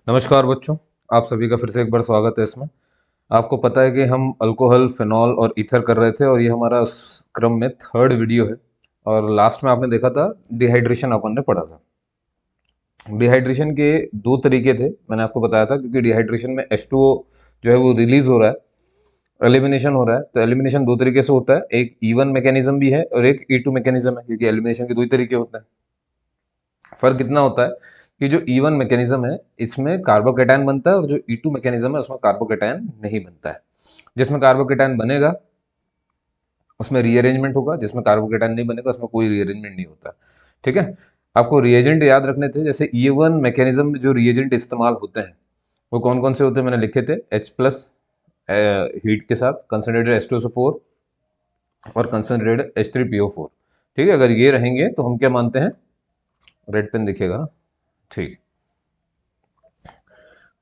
नमस्कार बच्चों। आप सभी का फिर से एक बार स्वागत है इसमें। आपको पता है कि हम अल्कोहल, फिनॉल और ईथर कर रहे थे और ये हमारा उस क्रम में थर्ड वीडियो है। और लास्ट में आपने देखा था डिहाइड्रेशन अपन ने पढ़ा था। डिहाइड्रेशन के दो तरीके थे, मैंने आपको बताया था, क्योंकि डिहाइड्रेशन में H2O जो है वो रिलीज हो रहा है, एलिमिनेशन हो रहा है। तो एलिमिनेशन दो तरीके से होता है, एक E1 मैकेनिज्म भी है और एक E2 मैकेनिज्म है, क्योंकि एलिमिनेशन के दो ही तरीके होते हैं। फर्क इतना होता है कि जो E1 मैकेनिज्म है इसमें कार्बोकेटायन बनता है और जो E2 मैकेनिज्म है उसमें कार्बोकेटायन नहीं बनता है। जिसमें कार्बोकेटायन बनेगा उसमें रीअरेंजमेंट होगा, जिसमें कार्बोकेटायन नहीं बनेगा उसमें कोई रीअरेंजमेंट नहीं होता। ठीक है, आपको रिएजेंट याद रखने थे। जैसे E1 मैकेनिज्म में जो रिएजेंट इस्तेमाल होते हैं वो कौन कौन से होते हैं मैंने लिखे थे। H+ हीट के साथ कंसनट्रेटेड H2SO4 और कंसनट्रेटेड H3PO4। ठीक है, अगर ये रहेंगे तो हम क्या मानते हैं, रेड पेन दिखेगा ना, ठीक।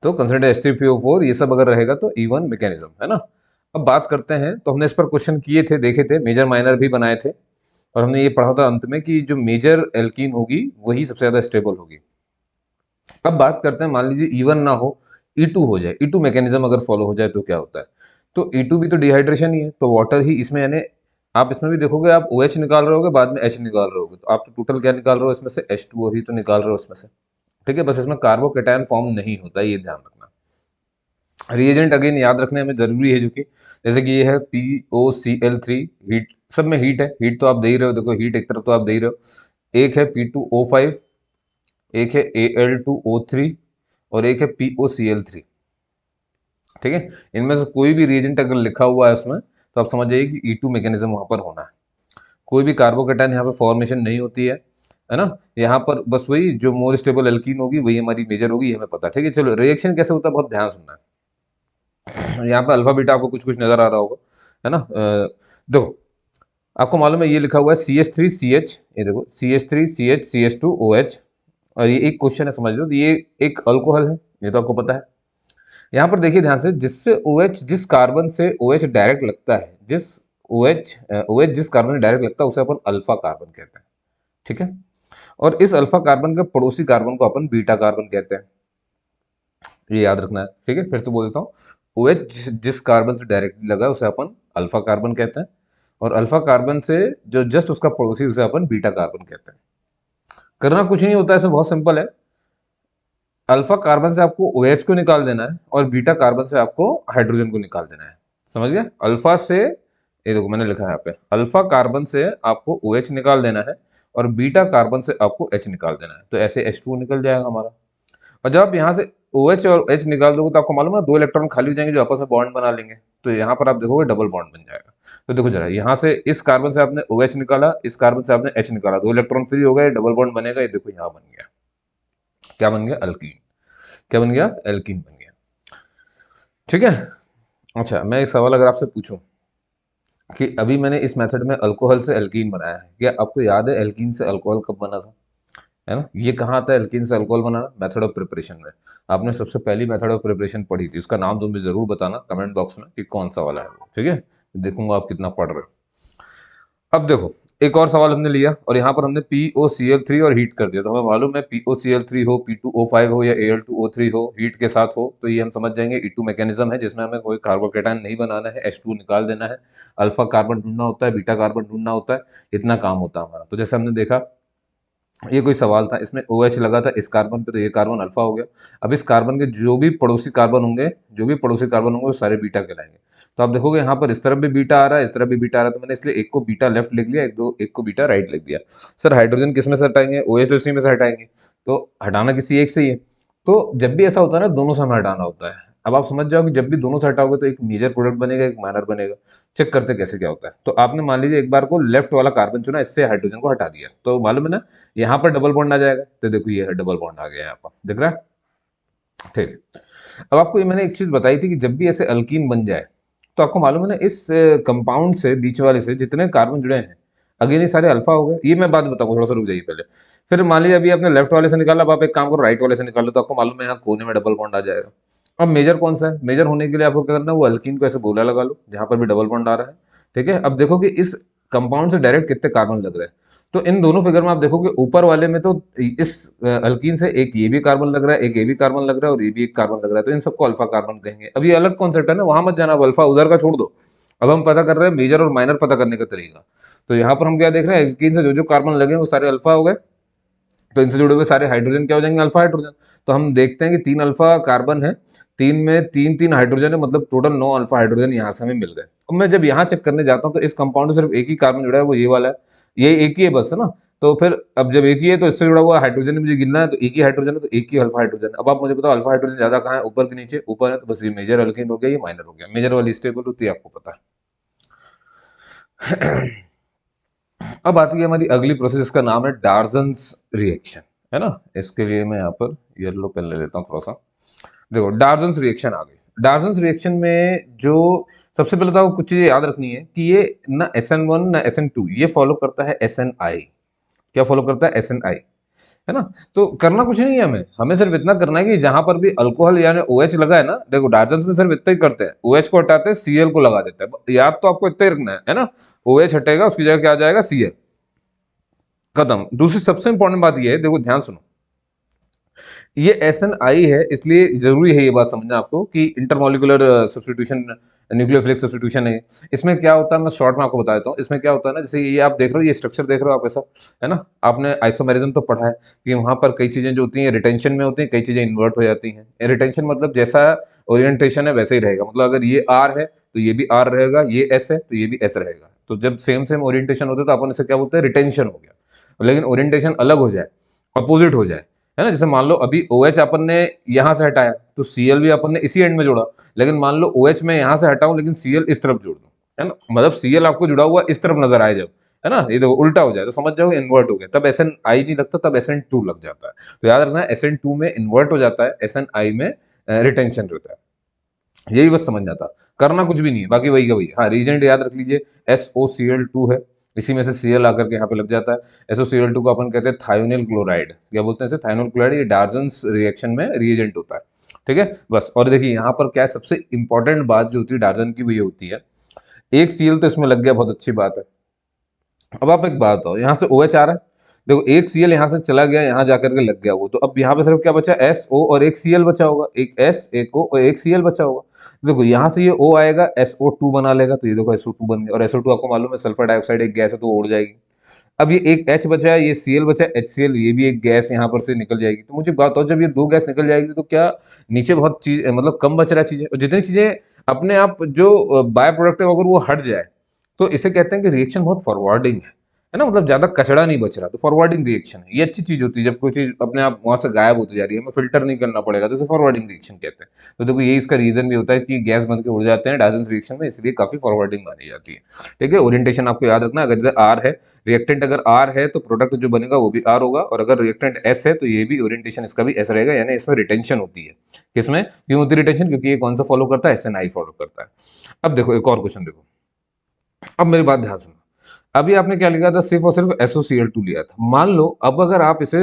तो कंसनट्रेटेड H3PO4 ये सब अगर रहेगा तो E1 मैकेनिज्म है ना। अब बात करते हैं, तो हमने इस पर क्वेश्चन किए थे, देखे थे, मेजर माइनर भी बनाए थे और हमने ये पढ़ा था अंत में कि जो मेजर एल्कीन होगी वही सबसे ज़्यादा स्टेबल होगी। अब बात करते हैं, मान लीजिए E1 ना हो, E2 हो जाए, E2 मैकेनिज्म अगर फॉलो हो जाए तो क्या होता है। तो E2 भी तो डिहाइड्रेशन ही है, तो वाटर ही इसमें, यानी आप इसमें भी देखोगे आप OH निकाल रहे होगे, बाद में H निकाल रहे होगे, तो आप तो टोटल क्या निकाल रहे हो इसमें से, H2O ही तो निकाल रहे हो इसमें से। ठीक है, बस इसमें कार्बोकेटायन फॉर्म नहीं होता, ये ध्यान रखना। रिएजेंट अगेन याद रखने में जरूरी है, जो कि जैसे कि ये है POCl3, हीट, सब में हीट है, हीट तो आप दे ही रहे हो, देखो हीट एक तरफ तो आप दे ही रहे हो। एक है P2O5, एक है Al2O3 और एक है POCl3। ठीक है, इनमें से कोई भी रिएजेंट अगर लिखा हुआ है उसमें तो आप समझ जाइए कि E2 मैकेनिज्म वहां पर होना है। कोई भी कार्बोकेटायन यहाँ पे फॉर्मेशन नहीं होती है ना। यहाँ पर बस वही जो मोर स्टेबल एल्कीन होगी वही हमारी मेजर होगी, ये हमें पता है। ठीक है, चलो रिएक्शन कैसे होता है बहुत ध्यान सुनना है। यहाँ पे अल्फा बीटा आपको कुछ कुछ नजर आ रहा होगा, है ना। देखो, आपको मालूम है ये लिखा हुआ है CH3CH, ये देखो CH3CH CH2OH, और ये एक क्वेश्चन है, समझ लो, तो ये एक अल्कोहल है, ये तो आपको पता है। यहाँ पर देखिए ध्यान से, जिससे OH, जिस कार्बन से OH डायरेक्ट लगता है, OH जिस कार्बन से डायरेक्ट लगता है उसे अपन अल्फा कार्बन कहते हैं। ठीक है, और इस अल्फा कार्बन के पड़ोसी कार्बन को अपन बीटा कार्बन कहते हैं, ये याद रखना है। ठीक है, फिर से बोल देता हूँ, OH जिस कार्बन से डायरेक्टली लगा है उसे अपन अल्फा कार्बन कहते हैं, और अल्फा कार्बन से जो जस्ट उसका पड़ोसी उसे अपन बीटा कार्बन कहते हैं। करना कुछ नहीं होता है, इसमें बहुत सिंपल है। अल्फा कार्बन से आपको OH को निकाल देना है और बीटा कार्बन से आपको हाइड्रोजन को निकाल देना है। समझ गया, अल्फा से, ये देखो मैंने लिखा है यहाँ पे, अल्फा कार्बन से आपको OH निकाल देना है और बीटा कार्बन से आपको H निकाल देना है, तो ऐसे H2O निकल जाएगा हमारा। और जब आप यहाँ से OH और H निकाल दोगे तो आपको मालूम है दो इलेक्ट्रॉन खाली हो जाएंगे जो आपस में बॉन्ड बना लेंगे, तो यहाँ पर आप देखोगे डबल बॉन्ड बन जाएगा। तो देखो जरा, यहाँ से इस कार्बन से आपने OH निकाला, इस कार्बन से आपने H निकाला, दो इलेक्ट्रॉन फ्री हो गए, डबल बॉन्ड बनेगा, ये देखो यहाँ बन गया, क्या बन गया, अल्कीन। क्या बन गया, एल्कीन बन गया। ठीक है, अच्छा मैं एक सवाल अगर आपसे पूछूं कि अभी मैंने इस मेथड में अल्कोहल से एल्कीन बनाया है, क्या आपको याद है एल्कीन से अल्कोहल कब बना था, है ना। ये कहाँ आता है एल्कीन से alcohol banana, method of preparation में। आपने सबसे पहली मेथड ऑफ प्रिपरेशन पढ़ी थी, उसका नाम तुम भी जरूर बताना कमेंट बॉक्स में कि कौन सा वाला है वो। ठीक है, देखूंगा आप कितना पढ़ रहे हो। अब देखो, एक और सवाल हमने लिया और यहाँ पर हमने POCl3 और हीट कर दिया, तो हमें मालूम है POCl3 हो, P2O5 हो या Al2O3 हो, हीट के साथ हो, तो ये हम समझ जाएंगे E2 मैकेनिज्म है, जिसमें हमें कोई कार्बोकेटायन नहीं बनाना है, H2 निकाल देना है, अल्फा कार्बन ढूंढना होता है, बीटा कार्बन ढूंढना होता है, इतना काम होता है हमारा। तो जैसे हमने देखा, ये कोई सवाल था, इसमें OH लगा था इस कार्बन पे, तो ये कार्बन अल्फा हो गया। अब इस कार्बन के जो भी पड़ोसी कार्बन होंगे, वो सारे बीटा कहलाएंगे। तो आप देखोगे यहाँ पर इस तरफ भी बीटा आ रहा है, इस तरफ भी बीटा आ रहा है, तो मैंने इसलिए एक को बीटा लेफ्ट लिख लिया, एक को बीटा राइट लिख दिया। सर हाइड्रोजन किस में से हटाएंगे, OH तो इसी में से हटाएंगे, तो हटाना किसी एक से ही है। तो जब भी ऐसा होता है ना, दोनों से हमें हटाना होता है। अब आप समझ जाओ कि जब भी दोनों से हटाओगे तो एक मेजर प्रोडक्ट बनेगा, एक माइनर बनेगा। चेक करते कैसे क्या होता है। तो आपने मान लीजिए एक बार को लेफ्ट वाला कार्बन चुना, इससे हाइड्रोजन को हटा दिया, तो मालूम है ना यहाँ पर डबल बॉन्ड आ जाएगा, तो देखो ये डबल बॉन्ड आ गया, यहाँ पर दिख रहा है। ठीक है, अब आपको ये मैंने एक चीज बताई थी कि जब भी ऐसे अल्कीन बन जाए तो आपको मालूम है ना, इस कंपाउंड से, बीच वाले से जितने कार्बन जुड़े हैं, अगेन ये सारे अल्फा हो गए। ये मैं बात बताऊंगा, थोड़ा सा रुक जाइए पहले। फिर मान लीजिए अभी आपने लेफ्ट वाले से निकाला, अब आप एक काम करो राइट वाले से निकाल लो, तो आपको मालूम है यहाँ कोने में डबल बॉन्ड आ जाएगा। अब मेजर कौन सा है, मेजर होने के लिए आपको क्या करना है, वो अल्कीन को ऐसे गोला लगा लो जहां पर भी डबल बॉन्ड आ रहा है। ठीक है, अब देखो कि इस कंपाउंड से डायरेक्ट कितने कार्बन लग रहे हैं। तो इन दोनों फिगर में आप देखोगे ऊपर वाले में तो इस अल्कीन से एक ये भी कार्बन लग रहा है, एक ये भी कार्बन लग रहा है और ये भी एक कार्बन लग रहा है, तो इन सबको अल्फा कार्बन कहेंगे। अब ये अलग कॉन्सेप्ट है ना, वहां मत जाना, अब अल्फा उधर का छोड़ दो। अब हम पता कर रहे हैं मेजर और माइनर पता करने का तरीका। तो यहाँ पर हम क्या देख रहे हैं, एल्कीन से जो जो कार्बन लगे वो सारे अल्फा हो गए, तो इनसे जुड़े हुए सारे हाइड्रोजन क्या हो जाएंगे, अल्फा हाइड्रोजन। तो हम देखते हैं कि 3 अल्फा कार्बन है, 3 में 3 3 हाइड्रोजन है, मतलब टोटल 9 अल्फा हाइड्रोजन यहाँ से हमें मिल गए। अब मैं जब यहाँ चेक करने जाता हूँ तो इस कंपाउंड में सिर्फ एक ही कार्बन जुड़ा है, वो ये वाला है, ये एक ही है बस, है ना। तो फिर अब जब एक ही है तो इससे जुड़ा हुआ हाइड्रोजन मुझे गिनना है, तो एक ही हाइड्रोजन है तो एक ही अल्फा हाइड्रोजन है। अब आप मुझे बताओ अल्फा हाइड्रोजन ज्यादा कहाँ है, ऊपर के नीचे, ऊपर है, तो बस ये मेजर अल्कीन हो गया, ये माइनर हो गया। मेजर वाली स्टेबल होती है, आपको पता है। अब आती है हमारी अगली प्रोसेस, इसका नाम है डार्जन्स रिएक्शन, है ना। इसके लिए मैं यहाँ पर येलो पेन ले लेता हूँ थोड़ा सा। देखो डार्जन्स रिएक्शन आ गई। डार्जन्स रिएक्शन में जो सबसे पहले तो आपको कुछ चीजें याद रखनी है कि ये ना SN1 ना SN2 ये फॉलो करता है SNI। क्या फॉलो करता है, SNI, है ना। तो करना कुछ नहीं है, हमें हमें सिर्फ इतना करना है कि जहां पर भी अल्कोहल यानी OH लगा है ना, देखो डार्जन्स में सिर्फ इतना ही करते हैं, OH को हटाते हैं, Cl को लगा देते हैं। याद तो आपको इतना ही रखना है ना। OH हटेगा, उसकी जगह क्या आ जाएगा, Cl, खत्म। दूसरी सबसे इंपॉर्टेंट बात ये है, देखो ध्यान सुनो, ये SNI है, इसलिए जरूरी है ये बात समझना आपको कि इंटरमोलिकुलर सब्स्टिट्यूशन, न्यूक्लियोफिलिक सब्स्टिट्यूशन है। इसमें क्या होता है, मैं शॉर्ट में आपको बता देता हूँ। इसमें क्या होता है ना, जैसे ये आप देख रहे हो, ये स्ट्रक्चर देख रहे हो आप ऐसा, है ना। आपने आइसोमेरिज्म तो पढ़ा है कि वहां पर कई चीजें जो होती हैं रिटेंशन में होती हैं, कई चीजें इन्वर्ट हो जाती हैं। रिटेंशन मतलब जैसा ओरिएंटेशन है वैसे ही रहेगा, मतलब अगर ये R है तो ये भी R रहेगा, ये S है तो ये भी S रहेगा। तो जब सेम सेम ओरिएंटेशन होता है तो अपन इसे क्या बोलते हैं, रिटेंशन हो गया। लेकिन ओरिएंटेशन अलग हो जाए, अपोजिट हो जाए, है ना। जैसे मान लो अभी OH अपन ने यहाँ से हटाया तो Cl भी अपन ने इसी एंड में जोड़ा, लेकिन मान लो OH मैं यहाँ से हटाऊं लेकिन Cl इस तरफ जोड़ दूं, है ना, मतलब Cl आपको जुड़ा हुआ इस तरफ नजर आए जब, है ना, ये देखो उल्टा हो जाए तो समझ जाओ इन्वर्ट हो गया, तब SNI नहीं लगता, तब SN2 लग जाता है। तो याद रखना SN2 में इन्वर्ट हो जाता है, SNI में रिटेंशन रहता है। यही बस समझ जाता, करना कुछ भी नहीं है, बाकी वही का वही। हाँ, रीजेंट याद रख लीजिए, SOCl2 है, इसी में से Cl आकर के यहाँ पे लग जाता है। SOCl2 को अपन कहते हैं थायोनिल क्लोराइड, क्या बोलते हैं इसे, थायोनिल क्लोराइड। ये डार्जन्स रिएक्शन में रिएजेंट होता है, ठीक है बस। और देखिए यहाँ पर क्या है, सबसे इंपॉर्टेंट बात जो होती है डार्जन की वो ये होती है, एक Cl तो इसमें लग गया, बहुत अच्छी बात है। अब आप एक बात बताओ, यहाँ से OH आ रहा है, देखो एक Cl यहाँ से चला गया, यहाँ जाकर के लग गया वो, तो अब यहाँ पे सिर्फ क्या बचा, SO और एक Cl बचा होगा, एक S एक O और एक Cl बचा होगा। देखो यहाँ से ये O आएगा, SO2 बना लेगा, तो ये देखो SO2 बन गया, और SO2 आपको मालूम है सल्फर डाइऑक्साइड एक गैस है तो वो उड़ जाएगी। अब ये एक H बचा है, ये Cl बचा है, HCl, ये भी एक गैस यहाँ पर से निकल जाएगी। तो मुझे बात हो, जब ये दो गैस निकल जाएगी तो क्या नीचे बहुत चीज, मतलब कम बच रहा है चीजें, और जितनी चीजें अपने आप जो बाय प्रोडक्ट है अगर वो हट जाए तो इसे कहते हैं कि रिएक्शन बहुत फॉरवर्डिंग है ना, मतलब ज्यादा कचड़ा नहीं बच रहा, तो फॉरवर्डिंग रिएक्शन है। ये अच्छी चीज होती है जब कोई चीज अपने आप वहां से गायब होती जा रही है, हमें फिल्टर नहीं करना पड़ेगा, तो इसे फॉरवर्डिंग रिएक्शन कहते हैं। तो देखो ये इसका रीजन भी होता है कि गैस बन के उड़ जाते हैं डायजेंस रिएक्शन में, इसलिए काफी फॉरवर्डिंग मानी जाती है। ठीक है, ओरिएंटेशन आपको याद रखना, अगर आर है, रिएक्टेंट अगर आर है तो प्रोडक्ट जो बनेगा वो भी आर होगा, और अगर रिएक्टेंट एस है तो ये भी ओरिएंटेशन इसका भी एस रहेगा, यानी इसमें रिटेंशन होती है। किसमें क्यों होती है रिटेंशन, क्योंकि ये कौन सा फॉलो करता है, SNI फॉलो करता है। अब देखो एक और क्वेश्चन देखो, अब मेरी बात ध्यान सुनो। अभी आपने क्या लिखा था, सिर्फ और सिर्फ SOCl2 लिया था। मान लो अब अगर आप इसे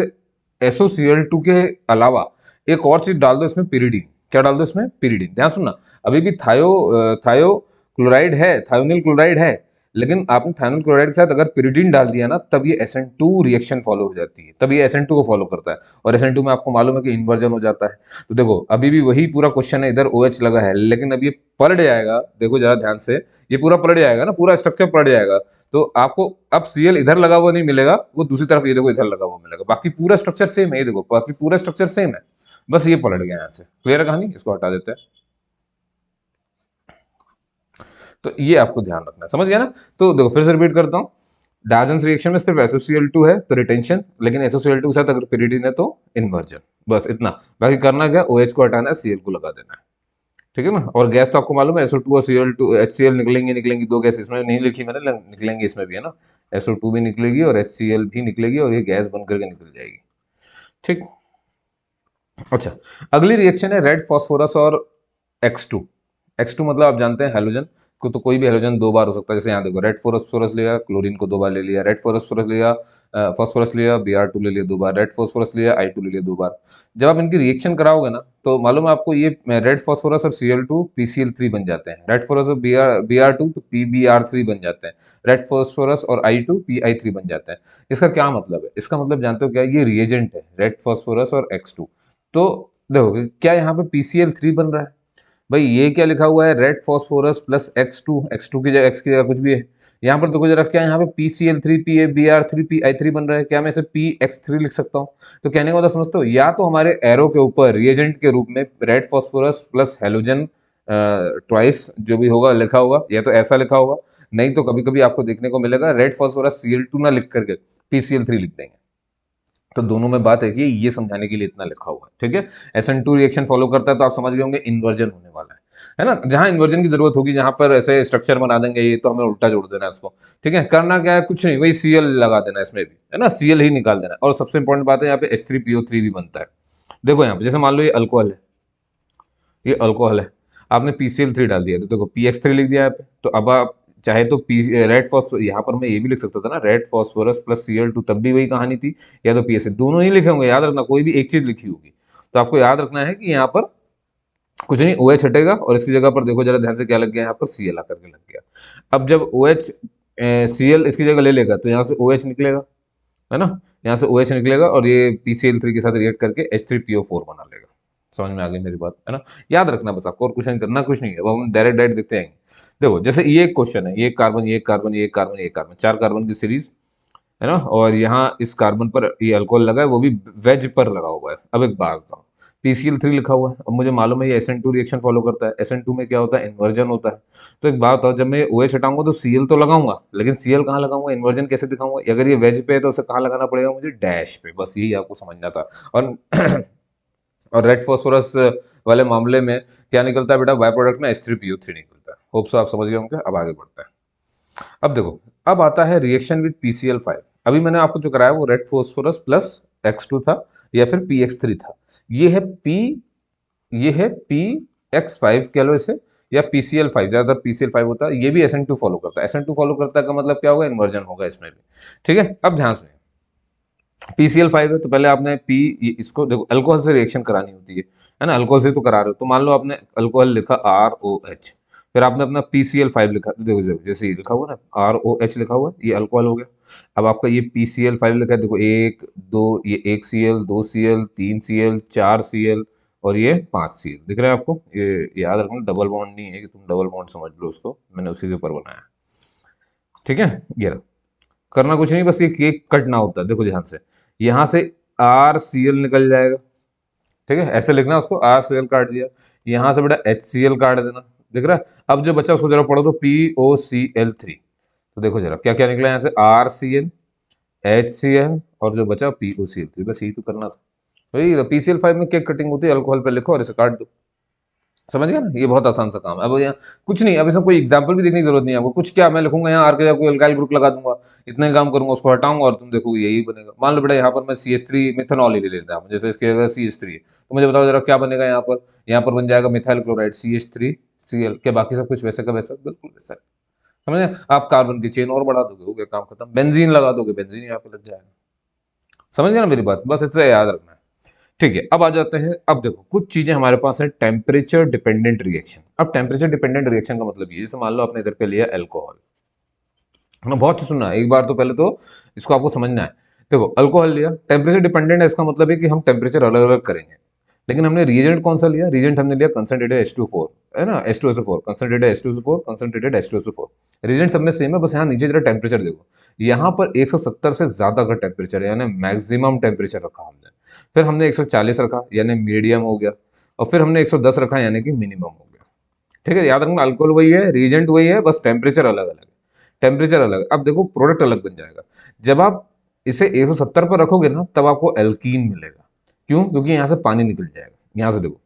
SOCl2 के अलावा एक और चीज डाल दो इसमें, पिरिडीन। क्या डाल दो इसमें, पिरिडीन। ध्यान सुनना, अभी भी थायो क्लोराइड है, थायोनिल क्लोराइड है, लेकिन आपने थायोनिल क्लोराइड के साथ अगर पिरिडीन डाल दिया ना, तब ये SN2 रिएक्शन फॉलो हो जाती है, तब ये SN2 को फॉलो करता है, और SN2 में आपको मालूम है कि इन्वर्जन हो जाता है। तो देखो अभी भी वही पूरा क्वेश्चन है, इधर OH लगा है, लेकिन अब ये पलट जाएगा, देखो जरा ध्यान से, ये पूरा पलट जाएगा ना, पूरा स्ट्रक्चर पलट जाएगा। तो आपको अब Cl इधर लगा हुआ नहीं मिलेगा, वो दूसरी तरफ ये देखो इधर लगा हुआ मिलेगा, बाकी पूरा स्ट्रक्चर सेम है, ये देखो बाकी पूरा स्ट्रक्चर सेम है, बस ये पलट गया यहाँ से। क्लियर है कहानी, इसको हटा देते हैं। तो ये आपको ध्यान रखना है, समझ गया ना। तो देखो फिर से रिपीट करता हूँ, डार्जन्स रिएक्शन में सिर्फ SOCl2 है तो रिटेंशन, लेकिन SOCl2 के साथ अगर पिरिडीन है तो इन्वर्जन, बस इतना। बाकी करना क्या, OH को हटाना है, Cl को लगा देना है, ठीक है ना। और गैस तो आपको मालूम है, SO2 और Cl2 HCl निकलेंगे, निकलेंगी दो गैस, इसमें नहीं लिखी मैंने, निकलेंगे इसमें भी, है ना। SO2 भी निकलेगी और HCl भी निकलेगी, और ये गैस बन करके निकल जाएगी, ठीक। अच्छा, अगली रिएक्शन है रेड फॉस्फोरस और X2। X2 मतलब आप जानते हैं हेलोजन, को तो कोई भी हेलोजन 2 बार हो सकता है। जैसे यहाँ देखो रेड फॉस्फोरस लिया, क्लोरीन को 2 बार ले लिया, रेड फॉस्फोरस लिया, फॉस्फोरस लिया, Br2 ले लिया 2 बार, रेड फॉस्फोरस लिया, I2 ले लिया 2 बार। जब आप इनकी रिएक्शन कराओगे ना तो मालूम है आपको ये रेड फॉस्फोरस और Cl2 PCl3 बन जाते हैं, रेड फॉस्फोरस और Br2 तो PBr3 बन जाते हैं, रेड फॉस्फोरस और I2 PI3 बन जाते हैं। इसका क्या मतलब है? इसका मतलब जानते हो क्या? ये रिएजेंट है रेड फॉस्फोरस और X2। तो देखो क्या यहाँ पे PCl3 बन रहा है? भाई ये क्या लिखा हुआ है? रेड फॉस्फोरस प्लस X2 की जगह X की जगह कुछ भी है। यहाँ पर देखो जरा क्या यहाँ पे PCl3 PaBr3 PI3 बन रहा है, क्या मैं इसे PX3 लिख सकता हूँ? तो कहने का मतलब समझते हो, या तो हमारे एरो के ऊपर रिएजेंट के रूप में red phosphorus plus halogen twice जो भी होगा लिखा होगा, या तो ऐसा लिखा होगा, नहीं तो कभी कभी आपको देखने को मिलेगा रेड फॉस्फोरस Cl2 ना लिख करके PCl3 लिख देंगे। तो दोनों में बात है कि ये समझाने के लिए इतना लिखा हुआ है, ठीक है। SN2 रिएक्शन फॉलो करता है तो आप समझ गए होंगे इन्वर्जन होने वाला है ना। जहां इन्वर्जन की जरूरत होगी, जहां पर ऐसे स्ट्रक्चर बना देंगे ये, तो हमें उल्टा जोड़ देना है उसको, ठीक है। करना क्या है? कुछ नहीं, वही Cl लगा देना है इसमें भी, है ना, Cl ही निकाल देना है। और सबसे इंपॉर्टेंट बात है यहाँ पे H3PO3 भी बनता है। देखो यहाँ पे जैसे मान लो ये अल्कोहल है, ये अल्कोहल है, आपने PCl3 डाल दिया तो देखो PX3 लिख दिया यहाँ पे। तो अब आप चाहे तो रेड फॉस्फोरस, यहाँ पर मैं ये भी लिख सकता था ना, रेड फॉस्फोरस प्लस Cl2, तब भी वही कहानी थी, या तो PSA, दोनों ही लिखे होंगे, याद रखना, कोई भी एक चीज लिखी होगी। तो आपको याद रखना है कि यहाँ पर कुछ नहीं, OH हटेगा और इसकी जगह पर देखो जरा ध्यान से क्या लग गया, यहाँ पर Cl आकर के लग गया। अब जब OH Cl इसकी जगह ले लेगा तो यहाँ से OH निकलेगा, है ना, यहाँ से OH निकलेगा और ये PCl3 के साथ रिएक्ट करके H3PO4 बना लेगा। समझ में आ गई मेरी बात, है ना। याद रखना बस आपको, और कुछ नहीं करना, कुछ नहीं है। अब हम डायरेक्ट डायरेक्ट देखते हैं। देखो जैसे ये एक क्वेश्चन है, ये कार्बन, ये कार्बन, ये कार्बन, ये कार्बन, 4 कार्बन की सीरीज, है ना, और यहाँ इस कार्बन पर ये अल्कोहल लगा है, वो भी वेज पर लगा हुआ है। अब एक बात बताओ, PCl3 लिखा हुआ है, अब मुझे मालूम है ये SN2 रिएक्शन फॉलो करता है, SN2 में क्या होता है? इन्वर्जन होता है। तो एक बात बताओ, जब मैं OH हटाऊंगा तो Cl तो लगाऊंगा, लेकिन Cl कहाँ लगाऊंगा? इन्वर्जन कैसे दिखाऊंगा? अगर ये वेज पे है तो उसे कहाँ लगाना पड़ेगा मुझे? डैश पे। बस यही आपको समझना था। और और रेड फॉस्फोरस वाले मामले में क्या निकलता है बेटा? बाय प्रोडक्ट में H3PO3 निकलता है। होप सो आप समझ गए होंगे। अब आगे बढ़ते हैं। अब देखो, अब आता है रिएक्शन विद PCl5। अभी मैंने आपको जो कराया वो रेड फॉस्फोरस प्लस X2 था, या फिर PX3 था। ये है ये है PX5 कह लो इसे, या PCl5, ज्यादातर PCl5 होता है। ये भी SN2 फॉलो करता है। SN2 फॉलो करता है का मतलब क्या होगा? इन्वर्जन होगा इसमें भी, ठीक है। अब ध्यान सुनिए, PCl5 है तो पहले आपने इसको देखो, अल्कोहल से रिएक्शन करानी होती है ना, अल्कोहल से तो करा रहे हो। तो मान लो आपने अल्कोहल लिखा ROH, फिर आपने अपना PCl5 लिखा, तो देखो देखो जैसे ये लिखा हुआ ना ROH लिखा हुआ है, ये अल्कोहल हो गया। अब आपका ये PCl5 लिखा है, देखो 1 2, ये 1 Cl, 2 Cl, 3 Cl, 4 Cl और ये 5 Cl दिख रहा है आपको। ये याद रखना, डबल बॉन्ड नहीं है कि तुम डबल बॉन्ड समझ लो उसको, मैंने उसी के ऊपर बनाया, ठीक है। ये रहा। करना कुछ नहीं, बस ये केक कटना होता है। देखो ध्यान से, यहाँ से RCl निकल जाएगा, ठीक है, ऐसे लिखना उसको, RCl काट दिया, यहाँ से बेटा HCl काट देना, दिख रहा है। अब जो बच्चा उसको जरा पढ़ो तो POCl3। तो देखो जरा क्या क्या निकला यहाँ से, RCl, HCl और जो बचा POCl3। बस यही तो करना था। वही PCl5 में केक कटिंग होती है, अल्कोहल पे लिखो और इसे काट दो। समझ गया ना, ये बहुत आसान सा काम है। अब यहाँ कुछ नहीं, अब इसमें कोई एग्जाम्पल भी देखने की जरूरत नहीं है आपको। कुछ क्या, मैं लिखूंगा यहाँ आर के कोई अल्काइल ग्रुप लगा दूंगा, इतना ही काम करूंगा, उसको हटाऊंगा और तुम देखोगे यही बनेगा। मान लो बेटा यहाँ पर मैं CH3 मिथेनॉल ही ले लेता हूँ, जैसे इसके अगर CH3 है तो मुझे बताओ जरा क्या बनेगा यहाँ पर? यहाँ पर बन जाएगा मिथाइल क्लोराइड CH3Cl के, बाकी सब कुछ वैसे का वैसा, बिल्कुल वैसा है। समझे? आप कार्बन की चेन और बढ़ा दोगे, हो गया काम खत्म। बेंजीन लगा दोगे, बेंजीन यहाँ पे लग जाएगा। समझ गया ना मेरी बात? बस इतना याद रखना है, ठीक है। अब आ जाते हैं, अब देखो कुछ चीजें हमारे पास है टेम्परेचर डिपेंडेंट रिएक्शन। अब टेम्परेचर डिपेंडेंट रिएक्शन का मतलब ये, जैसे मान लो आपने इधर पे लिया अल्कोहल, है ना, बहुत सुनना है एक बार तो, पहले तो इसको आपको समझना है। देखो अल्कोहल लिया, टेम्परेचर डिपेंडेंट है, इसका मतलब है कि हम टेम्परेचर अलग अलग करेंगे। लेकिन हमने रिएजेंट कौन सा लिया? रिएजेंट हमने लिया कंसंट्रेटेड H2O4, है ना, H2SO4, concentrated H2SO4, concentrated H2SO4। Reagent सबने सेम है, बस यहाँ नीचे जरा टेम्परेचर देखो, यहाँ पर 170 से ज्यादा का टेम्परेचर है, यानी मैक्सिमम टेम्परेचर रखा हमने। फिर हमने 140 रखा, यानी मीडियम हो गया, और फिर हमने 110 रखा, यानी कि मिनिमम हो गया, ठीक है। याद रखना, अल्कोहल वही है, रिएजेंट वही है, बस टेम्परेचर अलग अलग है, टेम्परेचर अलग। अब देखो प्रोडक्ट अलग बन जाएगा। जब आप इसे 170 पर रखोगे ना, तब आपको एल्कीन मिलेगा। क्यों? क्योंकि यहाँ से पानी निकल जाएगा, यहाँ से देखो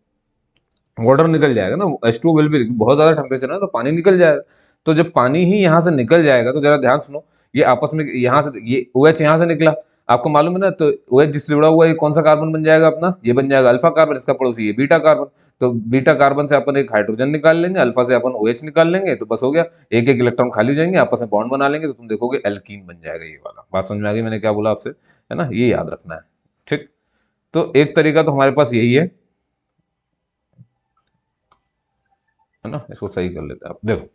वाटर निकल जाएगा ना, H2 विल भी, बहुत ज्यादा टेम्परेचर है तो पानी निकल जाएगा। तो जब पानी ही यहाँ से निकल जाएगा तो जरा ध्यान सुनो, ये आपस में यहाँ से ये OH यहाँ से निकला, आपको मालूम है ना, तो OH जिससे जुड़ा हुआ है ये कौन सा कार्बन बन जाएगा अपना, ये बन जाएगा अल्फा कार्बन, इसका पड़ोसी ये बीटा कार्बन। तो बीटा कार्बन से अपन एक हाइड्रोजन निकाल लेंगे, अल्फा से अपन OH निकाल लेंगे, तो बस हो गया, एक एक इलेक्ट्रॉन खाली हो जाएंगे, आपस में बॉन्ड बना लेंगे, तो तुम देखोगे एल्कीन बन जाएगा ये वाला। बात समझ में आ गई मैंने क्या बोला आपसे, है ना, ये याद रखना है। ठीक, तो एक तरीका तो हमारे पास यही है ना, इसको सही कर लेते हैं आप, देखो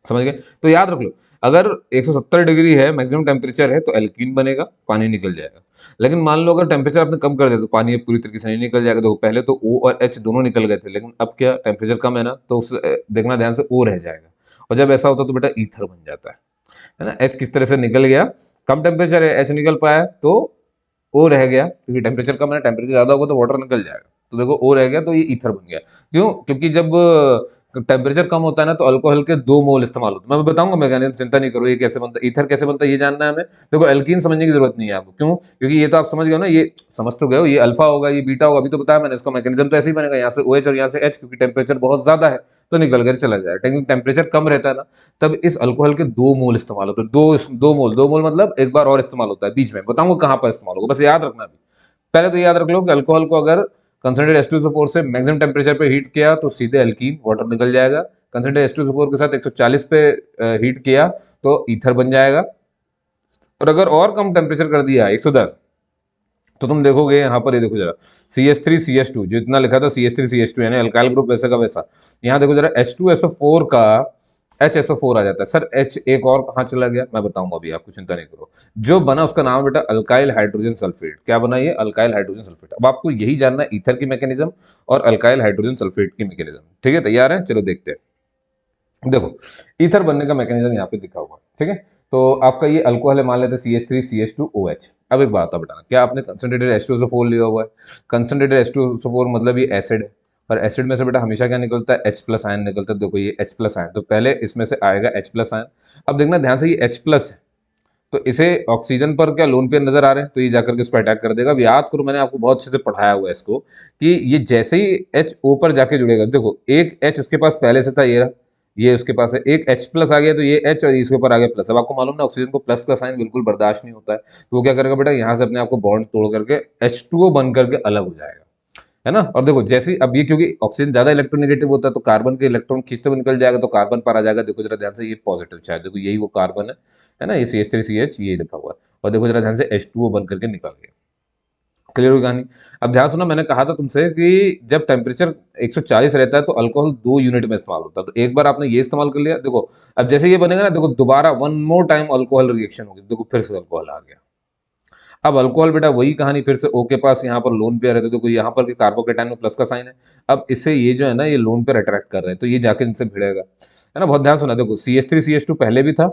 समझ गए। तो याद रख लो, अगर 170 डिग्री है मैक्सिमम टेम्परेचर है तो एल्कीन बनेगा, पानी निकल जाएगा। लेकिन मान लो अगर टेम्परेचर आपने कम कर दिया तो पानी पूरी तरीके से नहीं निकल जाएगा। देखो पहले तो O और H दोनों निकल गए थे, लेकिन अब क्या टेम्परेचर कम है ना, तो उस देखना ध्यान से O रह जाएगा। और जब ऐसा होता है तो बेटा ईथर बन जाता है ना। H किस तरह से निकल गया, कम टेम्परेचर है, H निकल पाया तो O रह गया, क्योंकि टेम्परेचर कम है, टेम्परेचर ज्यादा होगा तो वाटर निकल जाएगा, तो देखो O रह गया, तो ये ईथर बन गया। क्यों, क्योंकि जब टेम्परेचर कम होता है ना तो अल्कोहल के 2 मोल इस्तेमाल होते हैं। मैं बताऊंगा मैकेनिज्म, चिंता नहीं करो, ये कैसे बनता है, ईथर कैसे बनता है ये जानना है हमें। देखो एल्कीन समझने की जरूरत नहीं है आपको, क्यों, क्योंकि ये तो आप समझ गए हो ना, ये समझ तो गए हो, ये अल्फा होगा ये बीटा होगा, अभी तो बताया मैंने, इसका मैकेनिज्म तो ऐसे ही बनेगा, यहाँ से OH और यहाँ से H, क्योंकि टेम्परेचर बहुत ज्यादा है तो निकल कर चला जाएगा। लेकिन टेम्परेचर कम रहता है ना, तब इस अल्कोहल के 2 मोल इस्तेमाल होते हैं। दो मोल मतलब एक बार और इस्तेमाल होता है, बीच में बताऊंगा कहाँ पर इस्तेमाल होगा, बस याद रखना अभी। पहले तो याद रख लो कि अल्कोहल को अगर कंसंट्रेटेड H2SO4 से मैक्सिमम टेम्परेचर पे हीट किया तो सीधे एल्कीन वाटर निकल जाएगा। कंसंट्रेटेड H2SO4 के साथ 140 पे हीट किया तो ईथर बन जाएगा। और अगर और कम टेम्परेचर कर दिया 110, तो तुम देखोगे यहाँ पर, ये देखो जरा CH3CH2 जो इतना लिखा था CH3CH2 यानी अल्काइल ग्रुप वैसे का वैसा, यहाँ देखो जरा H2SO4 का HSO4 आ जाता है। सर H एक और कहाँ चला गया, मैं बताऊंगा अभी, आपको चिंता नहीं करो। जो बना उसका नाम है बेटा अल्काइल हाइड्रोजन सल्फेट। क्या बना ये, अल्काइल हाइड्रोजन सल्फेट। अब आपको यही जानना है ईथर की मैकेनिज्म और अल्काइल हाइड्रोजन सल्फेट की मैकेनिज्म। ठीक है, तैयार है, चलो देखते हैं। देखो ईथर बनने का मैकेनिज्म यहाँ पे दिखा हुआ है, ठीक है। तो आपका ये अल्कोहल है, मान लेते हैं CH3CH2OH। अब एक बात आप बताना, क्या आपने कंसंट्रेटेड H2SO4 लिया हुआ है, कंसंट्रेटेड H2SO4 मतलब ये एसिड है, और एसिड में से बेटा हमेशा क्या निकलता है, H प्लस आयन निकलता है। देखो ये H प्लस आयन, तो पहले इसमें से आएगा H प्लस आयन। अब देखना ध्यान से, ये H प्लस है तो इसे ऑक्सीजन पर क्या लोन पेयर नजर आ रहे हैं, तो ये जाकर के इस पर अटैक कर देगा। अब याद करो मैंने आपको बहुत अच्छे से पढ़ाया हुआ है इसको, कि ये जैसे ही H O पर जाके जुड़ेगा, देखो एक H उसके पास पहले से था, ये रहा, ये उसके पास है, एक H प्लस आ गया तो ये H और इसके ऊपर आ गया प्लस। अब आपको मालूम ना ऑक्सीजन को प्लस का साइन बिल्कुल बर्दाश्त नहीं होता है, तो वो क्या करेगा बेटा, यहाँ से अपने आप को बॉन्ड तोड़ करके H2O बन करके अलग हो जाएगा, है ना। और देखो जैसे अब ये, क्योंकि ऑक्सीजन ज्यादा इलेक्ट्रोनेगेटिव होता है तो कार्बन के इलेक्ट्रॉन खींचते हुए निकल जाएगा, तो कार्बन पर आ जाएगा। देखो जरा ध्यान से, ये पॉजिटिव चार्ज, देखो यही वो कार्बन है ना, ये CH3CH ये लिखा हुआ है, और देखो जरा ध्यान से H2O बन करके निकल गया। क्लियर हुई कहानी। अब ध्यान सुना, मैंने कहा था तुमसे कि जब टेम्परेचर 140 रहता है तो अल्कोहल 2 यूनिट में इस्तेमाल होता है। तो एक बार आपने ये इस्तेमाल कर लिया, देखो अब जैसे ये बनेगा ना, देखो दोबारा one more time alcohol reaction होगी, देखो फिर से अल्कोहल आ गया। अब अल्कोहल बेटा वही कहानी, फिर से O के पास यहाँ पर लोन पेयर है, तो देखो यहाँ पर भी कार्बोकेटाइन में प्लस का साइन है। अब इससे ये जो है ना, ये लोन पेयर अट्रैक्ट कर रहे हैं, तो ये जाके इनसे भिड़ेगा, है ना। बहुत ध्यान सुना, देखो CH3CH2 पहले भी था,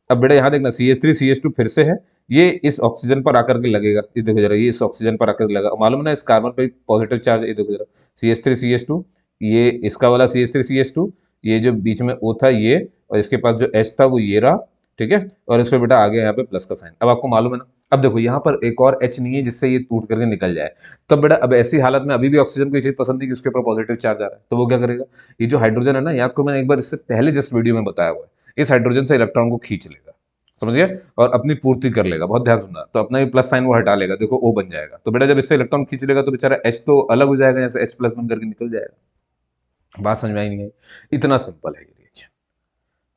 अब बेटा यहाँ देखना CH3CH2 फिर से है, ये इस ऑक्सीजन पर आकर के लगेगा। ये देखो जरा, ये इस ऑक्सीजन पर आकर के लगा, मालूम है ना इस कार्बन पे पॉजिटिव चार्ज। ये देखो जरा CH3CH2, ये इसका वाला CH3CH2, ये जो बीच में O था ये, और इसके पास जो H था वो ये रहा, ठीक है। और इस पर बेटा आ गया यहाँ पे प्लस का साइन। अब आपको मालूम है ना, अब देखो यहाँ पर एक और H नहीं है जिससे ये टूट करके निकल जाए। तब बेटा अब ऐसी हालत में अभी भी ऑक्सीजन को ये चीज पसंद नहीं कि उसके ऊपर पॉजिटिव चार्ज आ रहा है, तो वो क्या करेगा, ये जो हाइड्रोजन है ना, याद करो मैंने एक बार इससे पहले जस्ट वीडियो में बताया हुआ है, इस हाइड्रोजन से इलेक्ट्रॉन को खींच लेगा, समझ गया, और अपनी पूर्ति कर लेगा। बहुत ध्यान सुनना, तो अपना ये प्लस साइन वो हटा लेगा, देखो O बन जाएगा। तो बेटा जब इससे इलेक्ट्रॉन खींच लेगा तो बेचारा H तो अलग हो जाएगा, यहाँ से H प्लस बन करके निकल जाएगा। बात समझ में आई नहीं है, इतना सिंपल है ये रिएक्शन,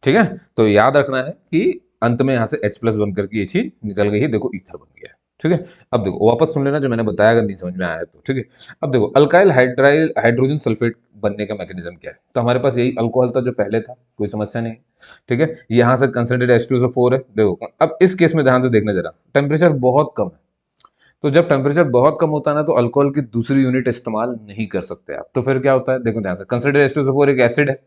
ठीक है। तो याद रखना है कि अंत में यहाँ से H प्लस बनकर के ये चीज निकल गई है, देखो ईथर बन गया, ठीक है। अब देखो वापस सुन लेना जो मैंने बताया, अगर नहीं समझ में आया तो, ठीक है। अब देखो अल्काइल हाइड्राइल हाइड्रोजन सल्फेट बनने का मैकेनिज्म क्या है, तो हमारे पास यही अल्कोहल था जो पहले था, कोई समस्या नहीं, ठीक है। यहाँ से कंसंट्रेटेड H2SO4 है। देखो अब इस केस में ध्यान से देखना जरा, टेम्परेचर बहुत कम है, तो जब टेम्परेचर बहुत कम होता है ना, तो अल्कोहल की दूसरी यूनिट इस्तेमाल नहीं कर सकते आप। तो फिर क्या होता है, देखो ध्यान से, कंसंट्रेटेड H2SO4 एक एसिड है,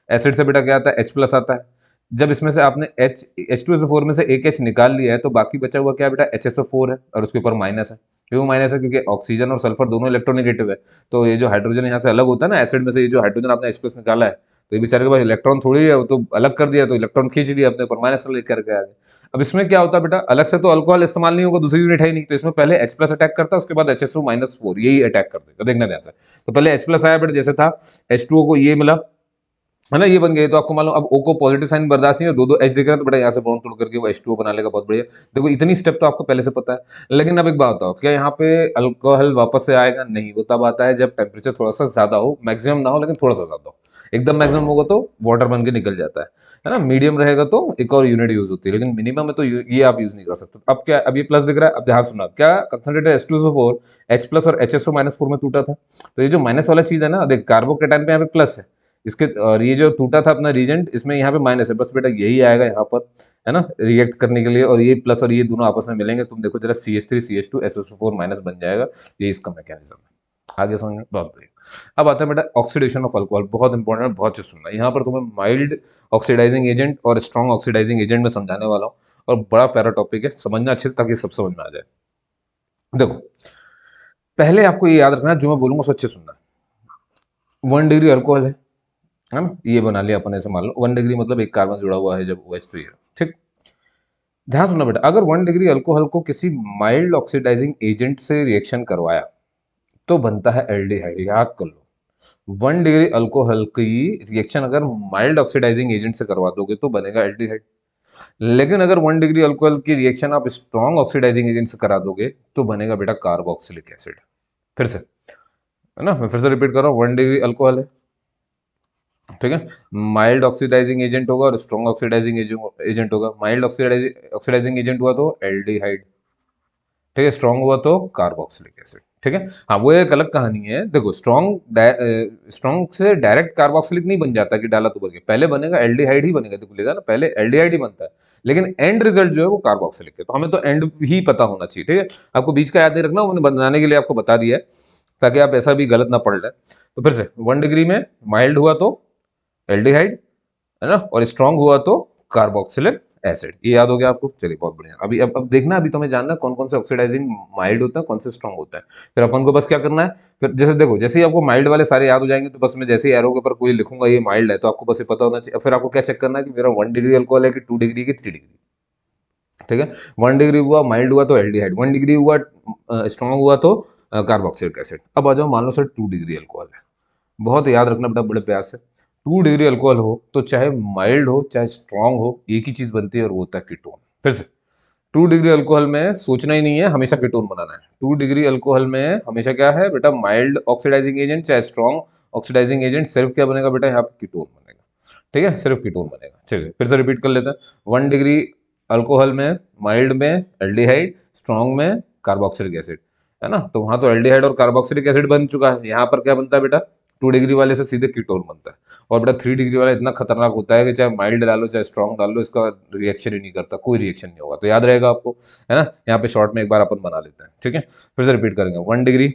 एसिड से बेटा क्या आता है, H प्लस आता है। जब इसमें से आपने H2SO4 में से एक H निकाल लिया है, तो बाकी बचा हुआ क्या है बेटा, HSO4 है, और उसके ऊपर माइनस है। क्यों माइनस है, क्योंकि ऑक्सीजन और सल्फर दोनों इलेक्ट्रोनेगेटिव है, तो ये जो हाइड्रोजन यहाँ से अलग होता है ना एसिड में से, ये जो हाइड्रोजन आपने H प्लस निकाला है, तो ये बेचारे के पास इलेक्ट्रॉन थोड़ी है, वो तो अलग कर दिया, तो इलेक्ट्रॉन खींच लिया अपने ऊपर, माइनस लेकर के आ गए। अब इसमें क्या होता है बेटा, अलग से तो अल्कोहल इस्तेमाल नहीं होगा, दूसरी यूनिट है ही नहीं, तो इसमें पहले H प्लस अटैक करता है, उसके बाद HSO-4 यही अटैक कर देगा। देखना ध्यान से, तो पहले H प्लस आया बेटा, जैसे था H2O को ये मिला, है ना, ये बन गया। तो आपको मालूम, अब O को पॉजिटिव साइन बर्दाश्त नहीं है, दो दो H दिख रहा है, तो बेटा यहाँ से बॉन्ड तोड़ करके वो H2O बना लेगा, बहुत बढ़िया। देखो इतनी स्टेप तो आपको पहले से पता है। लेकिन अब एक बात बताओ, क्या यहाँ पे अल्कोहल वापस से आएगा? नहीं, वो तब आता है जब टेम्परेचर थोड़ा सा ज्यादा हो, मैक्सिमम ना हो लेकिन थोड़ा सा ज्यादा हो। एकदम मैक्सिमम होगा तो वाटर बन के निकल जाता है ना। मीडियम रहेगा तो एक और यूनिट यूज होती है, लेकिन मिनिमम में तो ये आप यूज नहीं कर सकते। अब क्या, अब ये प्लस दिख रहा है, अब ध्यान सुना, क्या कंसंट्रेटेड H2SO4 H प्लस और HSO-4 में टूटा था। तो ये जो माइनस वाला चीज है ना, देख कार्बोकेटाइन पे यहाँ पे प्लस है इसके, और ये जो टूटा था अपना रीजेंट, इसमें यहाँ पे माइनस है। बस बेटा यही आएगा यहाँ पर, है ना, रिएक्ट करने के लिए, और ये प्लस और ये दोनों आपस में मिलेंगे, तुम देखो जरा CH3 CH2 SSO4 माइनस बन जाएगा। ये इसका मैकेनिज्म है। आगे समझ में बहुत बढ़िया। अब आता है बेटा ऑक्सीडेशन ऑफ अल्कोहल, बहुत इंपॉर्टेंट है, बहुत चीज सुनना। यहाँ पर तुम्हें माइल्ड ऑक्सीडाइजिंग एजेंट और स्ट्रॉन्ग ऑक्सीडाइजिंग एजेंट में समझाने वाला हूँ, और बड़ा प्यारा टॉपिक है, समझना अच्छे से ताकि सब समझ में आ जाए। देखो पहले आपको ये याद रखना है, जो मैं बोलूंगा सच्चे सुनना। 1 डिग्री अल्कोहल है ना, ये बना लिया अपन, ऐसे मान लो 1 डिग्री मतलब एक कार्बन जुड़ा हुआ है जब OH3 है, ठीक। ध्यान सुनना बेटा, अगर 1 डिग्री अल्कोहल को किसी माइल्ड ऑक्सीडाइजिंग एजेंट से रिएक्शन करवाया तो बनता है एल्डिहाइड, याद कर लो। 1 डिग्री अल्कोहल की रिएक्शन अगर माइल्ड ऑक्सीडाइजिंग एजेंट से करवा दोगे तो बनेगा एल्डिहाइड। लेकिन अगर 1 डिग्री अल्कोहल की रिएक्शन आप स्ट्रॉन्ग ऑक्सीडाइजिंग एजेंट से करा दोगे तो बनेगा बेटा कार्बोक्सिलिक एसिड। फिर से, है ना, मैं फिर से रिपीट कर रहा हूँ, 1 डिग्री अल्कोहल है, ठीक है, माइल्ड ऑक्सीडाइजिंग एजेंट होगा और स्ट्रॉन्ग ऑक्सीडाइजिंग एजेंट होगा। माइल्ड ऑक्सीडाइजिंग एजेंट हुआ तो एल्डिहाइड, ठीक है, स्ट्रॉन्ग हुआ तो कार्बोक्सिलिक एसिड, ठीक है। हाँ, वो एक अलग कहानी है। देखो स्ट्रॉन्ग से डायरेक्ट कार्बोक्सिलिक नहीं बन जाता कि डाला तो बन गया, पहले बनेगा एल्डिहाइड ही बनेगा, देखो लेगा ना, पहले एल्डिहाइड ही बनता है, लेकिन एंड रिजल्ट जो है वो कार्बोक्सिलिक है। तो हमें तो एंड ही पता होना चाहिए, ठीक है। आपको बीच का याद नहीं रखना, उन्हें बनाने के लिए आपको बता दिया है ताकि आप ऐसा भी गलत ना पढ़ लें। तो फिर से 1 डिग्री में माइल्ड हुआ तो एल्डिहाइड, है ना, और स्ट्रॉन्ग हुआ तो कार्बोक्सिलिक एसिड, ये याद हो गया आपको। चलिए बहुत बढ़िया। अभी अब देखना, अभी तो हमें जानना है कौन कौन से ऑक्सीडाइजिंग माइल्ड होता है, कौन से स्ट्रॉन्ग होता है। फिर अपन को बस क्या करना है, फिर जैसे देखो, जैसे ही आपको माइल्ड वाले सारे याद हो जाएंगे तो बस मैं जैसे ही एरो के ऊपर कोई लिखूंगा ये माइल्ड है, तो आपको बस ये पता होना चाहिए। फिर आपको क्या चेक करना है कि मेरा 1 डिग्री अल्कोहल है कि 2 डिग्री की 3 डिग्री, ठीक है। 1 डिग्री हुआ माइल्ड हुआ तो एल्डिहाइड, 1 डिग्री हुआ स्ट्रॉन्ग हुआ तो कार्बोक्सिलिक एसिड। अब आ जाओ, मान लो सर 2 डिग्री अल्कोहल है, बहुत याद रखना बेटा बड़े प्यार से। 2 डिग्री अल्कोहल हो तो चाहे माइल्ड हो चाहे स्ट्रांग हो, एक ही चीज बनती है और वो होता है कीटोन। फिर से, 2 डिग्री अल्कोहल में सोचना ही नहीं है, हमेशा कीटोन बनाना है। 2 डिग्री अल्कोहल में हमेशा क्या है बेटा, माइल्ड ऑक्सीडाइजिंग एजेंट चाहे स्ट्रॉन्ग ऑक्सीडाइजिंग एजेंट, सिर्फ क्या बनेगा बेटा, यहाँ पे कीटोन बनेगा, ठीक है, सिर्फ कीटोन बनेगा। चलिए फिर से रिपीट कर लेते हैं। 1 डिग्री अल्कोहल में, माइल्ड में एल्डिहाइड, स्ट्रॉन्ग में कार्बोक्सिलिक एसिड, है ना। तो वहां तो एल्डिहाइड और कार्बोक्सिलिक एसिड बन चुका है, यहाँ पर क्या बनता है बेटा, 2 डिग्री वाले से सीधे कीटोन बनता है। और बेटा 3 डिग्री वाला इतना खतरनाक होता है कि चाहे माइल्ड डालो चाहे स्ट्रॉन्ग डाल लो, इसका रिएक्शन ही नहीं करता, कोई रिएक्शन नहीं होगा। तो याद रहेगा आपको, है ना। यहाँ पे शॉर्ट में एक बार अपन बना लेते हैं, ठीक है। फिर से रिपीट करेंगे। 1 डिग्री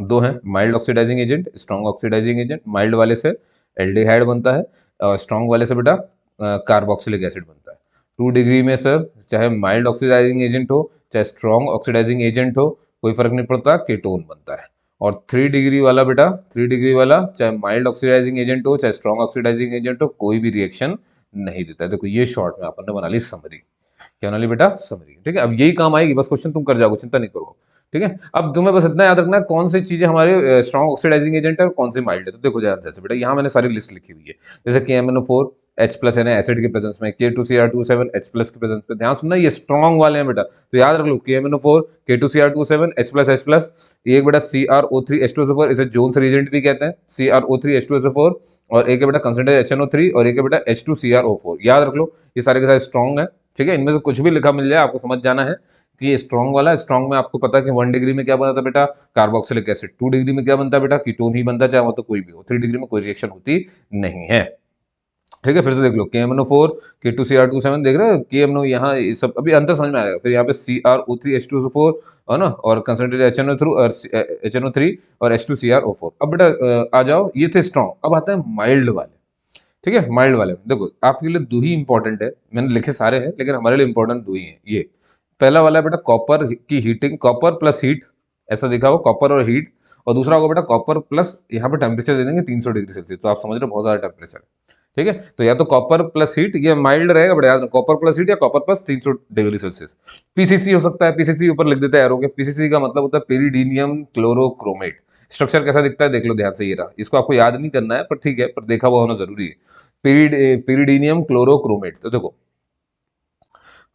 दो है, mild oxidising agent strong oxidising agent, mild वाले से एल्डिहाइड बनता है और स्ट्रॉन्ग वाले से बेटा कार्बोक्सिलिक एसिड बनता है। 2 डिग्री में सर चाहे माइल्ड ऑक्सीडाइजिंग एजेंट हो चाहे स्ट्रॉन्ग ऑक्सीडाइजिंग एजेंट हो, कोई फर्क नहीं पड़ता, कीटोन बनता है। और 3 डिग्री वाला बेटा, 3 डिग्री वाला चाहे माइल्ड ऑक्सीडाइजिंग एजेंट हो चाहे स्ट्रॉन्ग ऑक्सीडाइजिंग एजेंट हो, कोई भी रिएक्शन नहीं देता है। देखो ये शॉर्ट में अपन ने बना ली समरी, क्या बना ली बेटा, समरी, ठीक है। अब यही काम आएगी, बस क्वेश्चन तुम कर जाओगे, चिंता नहीं करो, ठीक है। अब तुम्हें बस इतना याद रखना है कौन सी चीजें हमारे स्ट्रॉन्ग ऑक्सीडाइजिंग एजेंट है और कौन से माइल्ड है। तो देखो ध्यान से बेटा, यहाँ मैंने सारी लिस्ट लिखी हुई है, जैसे KMnO4 H प्लस है एसिड के प्रेजेंस में, K2Cr27 H प्लस के प्रेजेंस में। ध्यान सुनना, ये स्ट्रॉन्ग वाले हैं बेटा, तो याद रख लो KMnO4 K2Cr27 H प्लस, एक बेटा CrO3H2SO4, इसे जोन्स रीजेंट भी कहते हैं, CrO3H2SO4, और एक है बेटा कंसंट्रेटेड HNO3 और एक है बेटा H2CrO4। याद रख लो, ये सारे के सारे स्ट्रॉन्ग है, ठीक है। इनमें से कुछ भी लिखा मिल जाए आपको समझ जाना है कि ये स्ट्रॉन्ग वाला है। स्ट्रॉन्ग में आपको पता है कि 1 डिग्री में क्या बनता है बेटा, कार्बोक्सिलिक एसिड। 2 डिग्री में क्या बनता है बेटा, कीटोन ही बनता है, चाहे वो तो कोई भी हो। 3 डिग्री में कोई रिएक्शन होती नहीं है, ठीक है। फिर से देख लो, KMnO4 K2Cr27, देख रहे हो KMnO, यहाँ सब अभी अंतर समझ में आएगा। फिर यहाँ पे CrO3H2SO4, है ना, और कंसंट्रेटेड HNO3 और H2CrO4। अब बेटा आ जाओ, ये थे स्ट्रॉन्ग। अब आता है माइल्ड वाले, ठीक है। माइल्ड वाले देखो, आपके लिए दो ही इंपॉर्टेंट है, मैंने लिखे सारे हैं लेकिन हमारे लिए इंपॉर्टेंट दो ही हैं। ये पहला वाला है बेटा कॉपर की हीटिंग, कॉपर प्लस हीट, ऐसा दिखा हो, कॉपर और हीट। और दूसरा होगा बेटा कॉपर प्लस, यहाँ पे टेम्परेचर दे देंगे 300 डिग्री सेल्सियस, तो आप समझ रहे हो बहुत ज्यादा टेम्परेचर है, ठीक है। तो या तो कॉपर प्लस हीट, ये माइल्ड रहेगा बट याद रखो कॉपर प्लस हीट या copper plus 300 degree Celsius. PCC हो सकता है, पीसीसी ऊपर लिख देते हैं एरो के। पीसीसी का मतलब होता है पेरिडीनियम क्लोरोक्रोमेट। स्ट्रक्चर कैसा दिखता है देख लो ध्यान से, ये रहा। इसको आपको याद नहीं करना है पर ठीक है, पर देखा हुआ होना जरूरी है। पेरिडीनियम क्लोरोक्रोमेट, तो देखो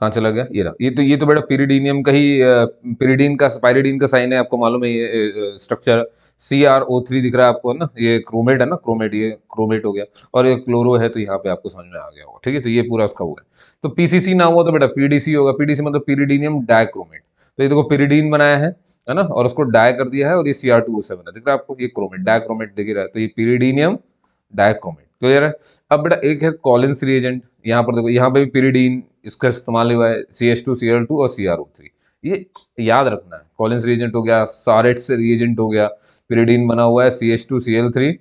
कहाँ चला गया, ये रहा। ये तो बेटा पिरिडीनियम का ही पिरिडीन का पायरिडीन का साइन है, आपको मालूम है ये स्ट्रक्चर। CrO3 दिख रहा है आपको, है ना, ये क्रोमेट है ना, क्रोमेट, ये क्रोमेट हो गया। और ये क्लोरो है, तो यहाँ पे आपको समझ में आ गया होगा। ठीक है, तो ये पूरा उसका हुआ है। तो पीसीसी ना हुआ तो बेटा पीडीसी होगा। पीडीसी मतलब पिरिडीनियम डाइक्रोमेट। तो ये देखो पिरिडीन बनाया है ना, और उसको डाई कर दिया है, और ये Cr2O7 है, दिख रहा है आपको, ये क्रोमेट डाइक्रोमेट दिख रहा है। तो ये पिरिडीनियम डाइक्रोमेट, क्लियर है। अब बेटा एक है कॉलिन्स रिएजेंट, यहाँ पर देखो, यहाँ पे भी पिरिडीन इसका इस्तेमाल हुआ है, CH2Cl2 और CrO3। ये याद रखना है। कॉलिन्स रिएजेंट हो गया, सारेट्स रिएजेंट हो गया, पिरिडीन बना हुआ है CH2Cl3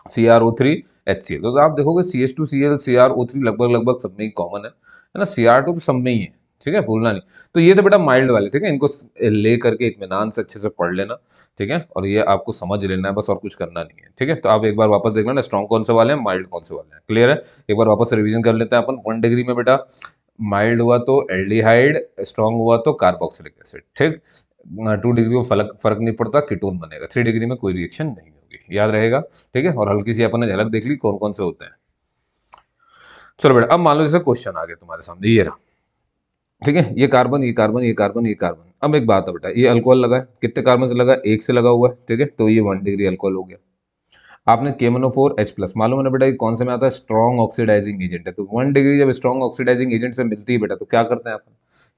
CrO3 HCl। तो आप देखोगे CH2Cl CrO3 लगभग लगभग सब में ही कॉमन है ना, Cr2 तो सब में ही है। ठीक है, भूलना नहीं। तो ये तो बेटा माइल्ड वाले, ठीक है, इनको ले करके इत्मीनान से अच्छे से पढ़ लेना। ठीक है, और ये आपको समझ लेना है बस, और कुछ करना नहीं है। ठीक है, तो आप एक बार वापस देख लेना स्ट्रॉन्ग कौन से वाले हैं, माइल्ड कौन से वाले हैं, क्लियर है। एक बार वापस रिवीजन कर लेते हैं अपन। 1 डिग्री में बेटा माइल्ड हुआ तो एल्डिहाइड, स्ट्रॉन्ग हुआ तो कार्बोक्सिलिक एसिड। ठीक, 2 डिग्री में फर्क नहीं पड़ता, कीटोन बनेगा। 3 डिग्री में कोई रिएक्शन नहीं होगी, याद रहेगा। ठीक है, और हल्की सी अपन ने झलक देख ली कौन कौन से होते हैं। चलो बेटा, अब मान लो जैसे क्वेश्चन आ गया तुम्हारे सामने, ये रहा। ठीक है, ये कार्बन, ये कार्बन, ये कार्बन, ये कार्बन। अब एक बात है बेटा, ये अल्कोहल लगा है, कितने कार्बन से लगा है, एक से लगा हुआ है। ठीक है, तो ये 1 डिग्री अल्कोहल हो गया। आपने KMnO4H+ मालूम है ना बेटा, ये कौन से में आता है, स्ट्रॉन्ग ऑक्सीडाइजिंग एजेंट है। तो 1 डिग्री जब स्ट्रॉन्ग ऑक्सीडाइजिंग एजेंट से मिलती है बेटा, तो क्या करते हैं अपन,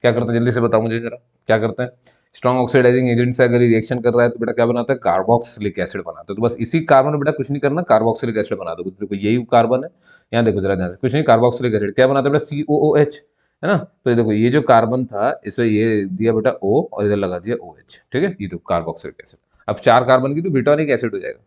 क्या करते हैं, जल्दी से बताओ मुझे जरा, क्या करते हैं। स्ट्रॉन्ग ऑक्सीडाइजिंग एजेंट से अगर रिएक्शन कर रहा है तो बेटा क्या बनाता है, कार्बोक्सिलिक एसिड बनाता है। तो बस इसी कार्बन में बेटा कुछ नहीं करना, कार्बोक्सिलिक एसिड बना दो। देखो यही कार्बन है, यहाँ देखो जरा ध्यान से, कुछ नहीं, कार्बोक्सिलिक एसिड क्या बनाता है बेटा, COOH, है ना। तो ये देखो, ये जो कार्बन था इसमें ये दिया बेटा O, और इधर लगा दिया OH। ठीक है, ये तो कार्बोक्सिलिक एसिड। अब 4 कार्बन की तो ब्यूटानिक एसिड हो जाएगा।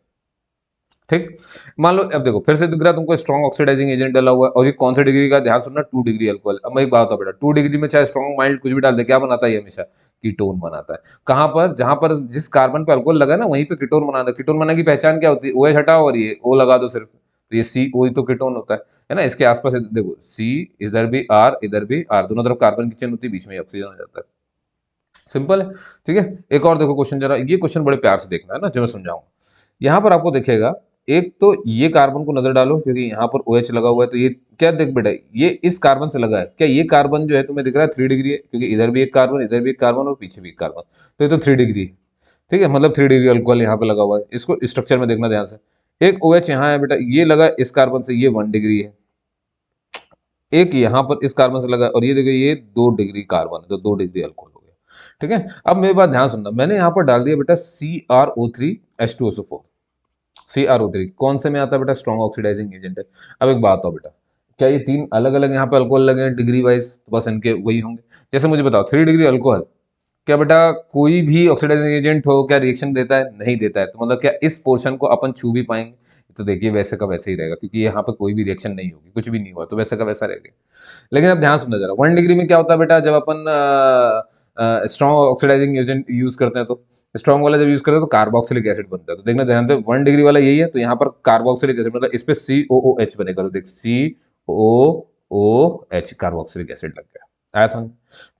ठीक, मान लो अब देखो फिर से दिख रहा है तुमको स्ट्रॉन्ग ऑक्सीडाइजिंग एजेंट डाला हुआ है, और ये कौन से डिग्री का, ध्यान सुनना, 2 डिग्री अल्कोहल। अब मैं एक बात बताऊं बेटा, 2 डिग्री में चाहे स्ट्रॉन्ग माइल्ड कुछ भी डाल दे, क्या बनाता है ये हमेशा, कीटोन बनाता है। कहां पर, जहां पर जिस कार्बन पे अल्कोहल लगा है ना, वहीं पे कीटोन बनाता है। कीटोन बनाने की पहचान क्या होती है, OH हटाओ और ये O लगा दो सिर्फ, तो ये CO ही तो कीटोन होता है ना। इसके आसपास देखो C, इधर भी R, इधर भी R, दोनों तरफ कार्बन की चेन होती है, बीच में ऑक्सीजन हो जाता है। सिंपल है। ठीक है, एक और देखो क्वेश्चन जरा, ये क्वेश्चन बड़े प्यार से देखना है ना, जो मैं समझाऊंगा। यहाँ पर आपको दिखेगा, एक तो ये कार्बन को नजर डालो, क्योंकि यहाँ पर OH लगा हुआ है, तो ये क्या देख बेटा, ये इस कार्बन से लगा है क्या, ये कार्बन जो है तुम्हें दिख रहा है 3 डिग्री है, क्योंकि इधर भी एक कार्बन, इधर भी एक कार्बन, और पीछे भी एक कार्बन, तो ये तो 3 डिग्री है। ठीक है, मतलब 3 डिग्री अल्कोहल यहाँ पे लगा हुआ है। इसको स्ट्रक्चर में देखना ध्यान से, एक OH यहाँ है बेटा, ये लगा है इस कार्बन से, ये 1 डिग्री है। एक यहाँ पर इस कार्बन से लगा है, और ये देखो ये 2 डिग्री कार्बन है, तो 2 डिग्री अल्कोहल हो गया। ठीक है, अब मेरी बात ध्यान सुनना, मैंने यहाँ पर डाल दिया बेटा CrO3H2SO4। CrO3 कौन से में आता है बेटा, स्ट्रॉन्ग ऑक्सीडाइजिंग एजेंट है। अब एक बात हो बेटा, क्या ये 3 अलग अलग यहाँ पे अल्कोहल लगे हैं डिग्री वाइज, तो बस इनके वही होंगे। जैसे मुझे बताओ 3 डिग्री अल्कोहल, क्या बेटा कोई भी ऑक्सीडाइजिंग एजेंट हो क्या रिएक्शन देता है, नहीं देता है। तो मतलब क्या इस पोर्शन को अपन छू भी पाएंगे, तो देखिए वैसे का वैसे ही रहेगा, क्योंकि यहाँ पे कोई भी रिएक्शन नहीं होगी, कुछ भी नहीं हुआ, तो वैसे का वैसा रहेगा। लेकिन अब ध्यान सुनना जरा, 1 डिग्री में क्या होता है बेटा, जब अपन स्ट्रॉन्ग ऑक्सीडाइजिंग एजेंट यूज करते हैं, तो स्ट्रॉन्ग वाला जब यूज करते हैं तो कार्बोक्सिलिक एसिड बनता है। तो देखना ध्यान से, 1 डिग्री वाला यही है, तो यहाँ पर कार्बोक्सिलिक एसिड मतलब इस पे COOH बनेगा, तो देख COOH कार्बोक्सिलिक एसिड लग गया। आया समझ।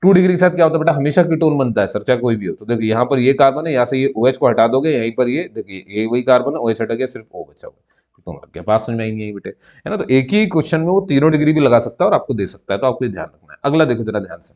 2 डिग्री के साथ क्या होता है बेटा, हमेशा कीटोन बनता है सर, चाहे कोई भी हो। तो देखिए यहाँ पर ये कार्बन है, यहाँ से ये OH को हटा दोगे, यहीं पर ये देखिए ये वही कार्बन है, OH हटा गया, सिर्फ O बचा हुआ, कीटोन लग गया। बात समझ में आई नहीं आई बेटे, है ना। तो एक ही क्वेश्चन में वो तीनों डिग्री भी लगा सकता है और आपको दे सकता है, तो आपको ये ध्यान रखना है। अगला देखो जरा ध्यान से,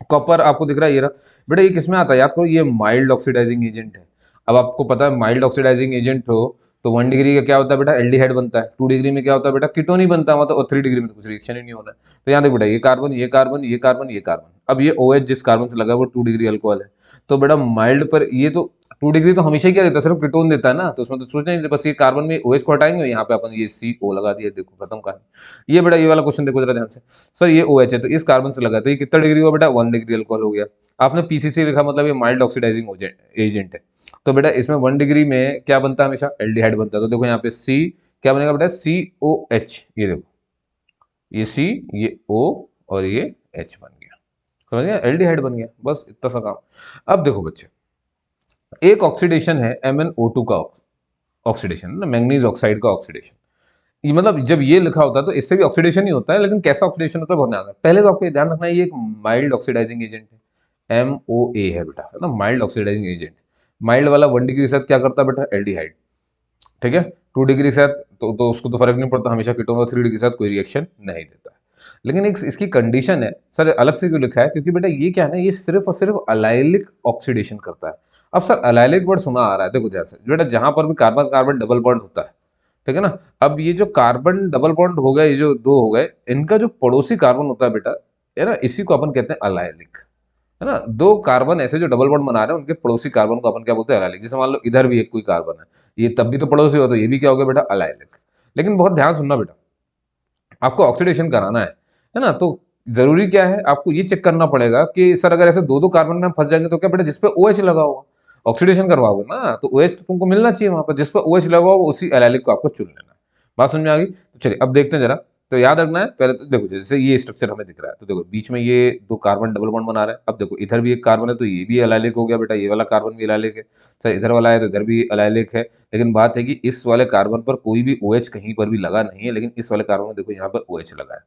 कॉपर आपको दिख रहा है, ये रहा बेटा, ये किसमें आता है, याद करो, ये माइल्ड ऑक्सीडाइजिंग एजेंट है। अब आपको पता है माइल्ड ऑक्सीडाइजिंग एजेंट हो तो 1 डिग्री का क्या होता है बेटा, एल्डिहाइड बनता है। 2 डिग्री में क्या होता है बेटा, कीटोन ही बनता है, मतलब, और 3 डिग्री में तो कुछ रिएक्शन ही नहीं होना है। तो यहाँ देखो बेटा, ये कार्बन, ये कार्बन, ये कार्बन, ये कार्बन। अब ये OH जिस कार्बन से लगा है वो 2 डिग्री अल्कोहल है। तो बेटा माइल्ड पर ये तो 2 डिग्री तो हमेशा ही क्या देता है, सिर्फ कीटोन देता है ना, तो उसमें तो सोचना नहीं, बस ये कार्बन में OH को हटाएंगे, यहाँ पे अपन ये CO लगा दिया, देखो खत्म कहानी। ये बेटा ये वाला क्वेश्चन देखो जरा ध्यान से, सर ये OH है तो इस कार्बन से लगा है, तो ये कितना डिग्री हुआ बेटा, 1 डिग्री अल्कोहल हो गया। आपने PCC लिखा, मतलब ये माइल्ड ऑक्सीडाइजिंग एजेंट है। तो बेटा इसमें 1 डिग्री में क्या बनता है, हमेशा एल्डिहाइड बनता है। तो देखो यहाँ पे C क्या बनेगा बेटा, COH, ये देखो ये C, ये O, और ये H बन गया, समझ गया, एल्डिहाइड बन गया, बस इतना सा काम। अब देखो बच्चे, एक ऑक्सीडेशन है MnO2 का ऑक्सीडेशन, ना मैंगनीज ऑक्साइड का ऑक्सीडेशन। ये मतलब जब ये लिखा होता है तो इससे भी ऑक्सीडेशन ही होता है, लेकिन कैसा ऑक्सीडेशन होता है बहुत ध्यान रखना। पहले तो आपको ये ध्यान रखना है ये एक माइल्ड ऑक्सीडाइजिंग एजेंट है, MOA है बेटा, है ना, माइल्ड ऑक्सीडाइजिंग एजेंट। माइल्ड वाला 1 डिग्री के साथ क्या करता है बेटा, एल्डिहाइड, ठीक है। 2 डिग्री के साथ तो उसको तो फर्क नहीं पड़ता, हमेशा कीटोन और 3 डिग्री के साथ कोई रिएक्शन नहीं देता है। लेकिन एक इसकी कंडीशन है, सर अलग से क्यों लिखा है, क्योंकि बेटा ये क्या है ना, ये सिर्फ और सिर्फ अलाइलिक ऑक्सीडेशन करता है। अब सर अलाइलिक वर्ड सुना आ रहा है, देखो ध्यान से बेटा, जहां पर भी कार्बन कार्बन डबल बॉन्ड होता है, ठीक है ना। अब ये जो कार्बन डबल बॉन्ड हो गए, ये जो दो हो गए, इनका जो पड़ोसी कार्बन होता है बेटा, है ना, इसी को अपन कहते हैं अलाइलिक, है ना। दो कार्बन ऐसे जो डबल बॉन्ड बना रहे हैं, उनके पड़ोसी कार्बन को अपन क्या बोलते हैं, अलाइलिक। जैसे मान लो इधर भी एक कोई कार्बन है, ये तब भी तो पड़ोसी हो, तो ये भी क्या हो गया बेटा, अलाइलिक। लेकिन बहुत ध्यान सुनना बेटा, आपको ऑक्सीडेशन कराना है ना, तो जरूरी क्या है, आपको ये चेक करना पड़ेगा कि सर अगर ऐसे दो दो कार्बन में फंस जाएंगे तो क्या बेटा, जिसपे OH लगा होगा, ऑक्सीडेशन करवाओगे ना, तो OH तो तुमको मिलना चाहिए वहां पर, जिस पर OH लगा होगा उसी एलाइलिक को आपको चुन लेना है। बात समझ में आ गई? तो चलिए अब देखते हैं जरा। तो याद रखना है, पहले तो देखो जैसे ये स्ट्रक्चर हमें दिख रहा है, तो देखो बीच में ये दो कार्बन डबल बॉन्ड बना रहे हैं। अब देखो इधर भी एक कार्बन है, तो ये भी एलाइलिक हो गया बेटा, ये वाला कार्बन भी एलाइलिक है। सर इधर वाला है तो इधर भी एलाइलिक है। लेकिन बात है कि इस वाले कार्बन पर कोई भी OH कहीं पर भी लगा नहीं है, लेकिन इस वाले कार्बन में देखो यहाँ पर OH लगा है।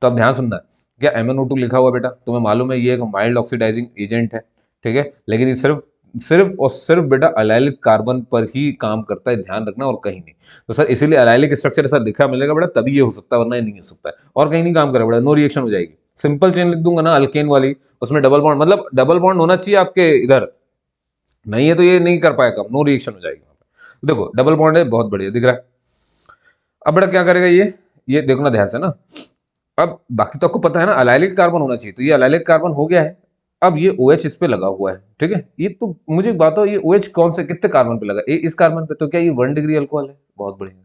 तो अब ध्यान सुनना है, क्या MnO2 लिखा हुआ बेटा, तुम्हें मालूम है ये एक माइल्ड ऑक्सीडाइजिंग एजेंट है, ठीक है। लेकिन ये सिर्फ सिर्फ और सिर्फ बेटा अलाइलिक कार्बन पर ही काम करता है, ध्यान रखना, और कहीं नहीं। तो सर इसीलिए अलाइलिक स्ट्रक्चर ऐसा लिखा मिलेगा बेटा, तभी ये हो सकता है, वरना ये नहीं हो सकता है। और कहीं नहीं काम करेगा बेटा, नो रिएक्शन हो जाएगी। सिंपल चेन लिख दूंगा ना अल्केन वाली, उसमें डबल बॉन्ड, मतलब डबल बॉन्ड होना चाहिए आपके इधर, नहीं है तो ये नहीं कर पाएगा, नो रिएक्शन हो जाएगी वहाँ पे। देखो डबल बॉन्ड है, बहुत बढ़िया दिख रहा है। अब बेटा क्या करेगा ये देखना ध्यान से ना। अब बाकी तो आपको पता है ना, अलाइलिक कार्बन होना चाहिए, तो ये अलाइलिक कार्बन हो गया है। अब ये OH इस पे लगा हुआ है, ठीक है। ये तो मुझे बताओ, ये OH कौन से कितने कार्बन पे लगा, इस कार्बन पे, तो क्या ये 1 डिग्री अल्कोहल है, बहुत बढ़िया।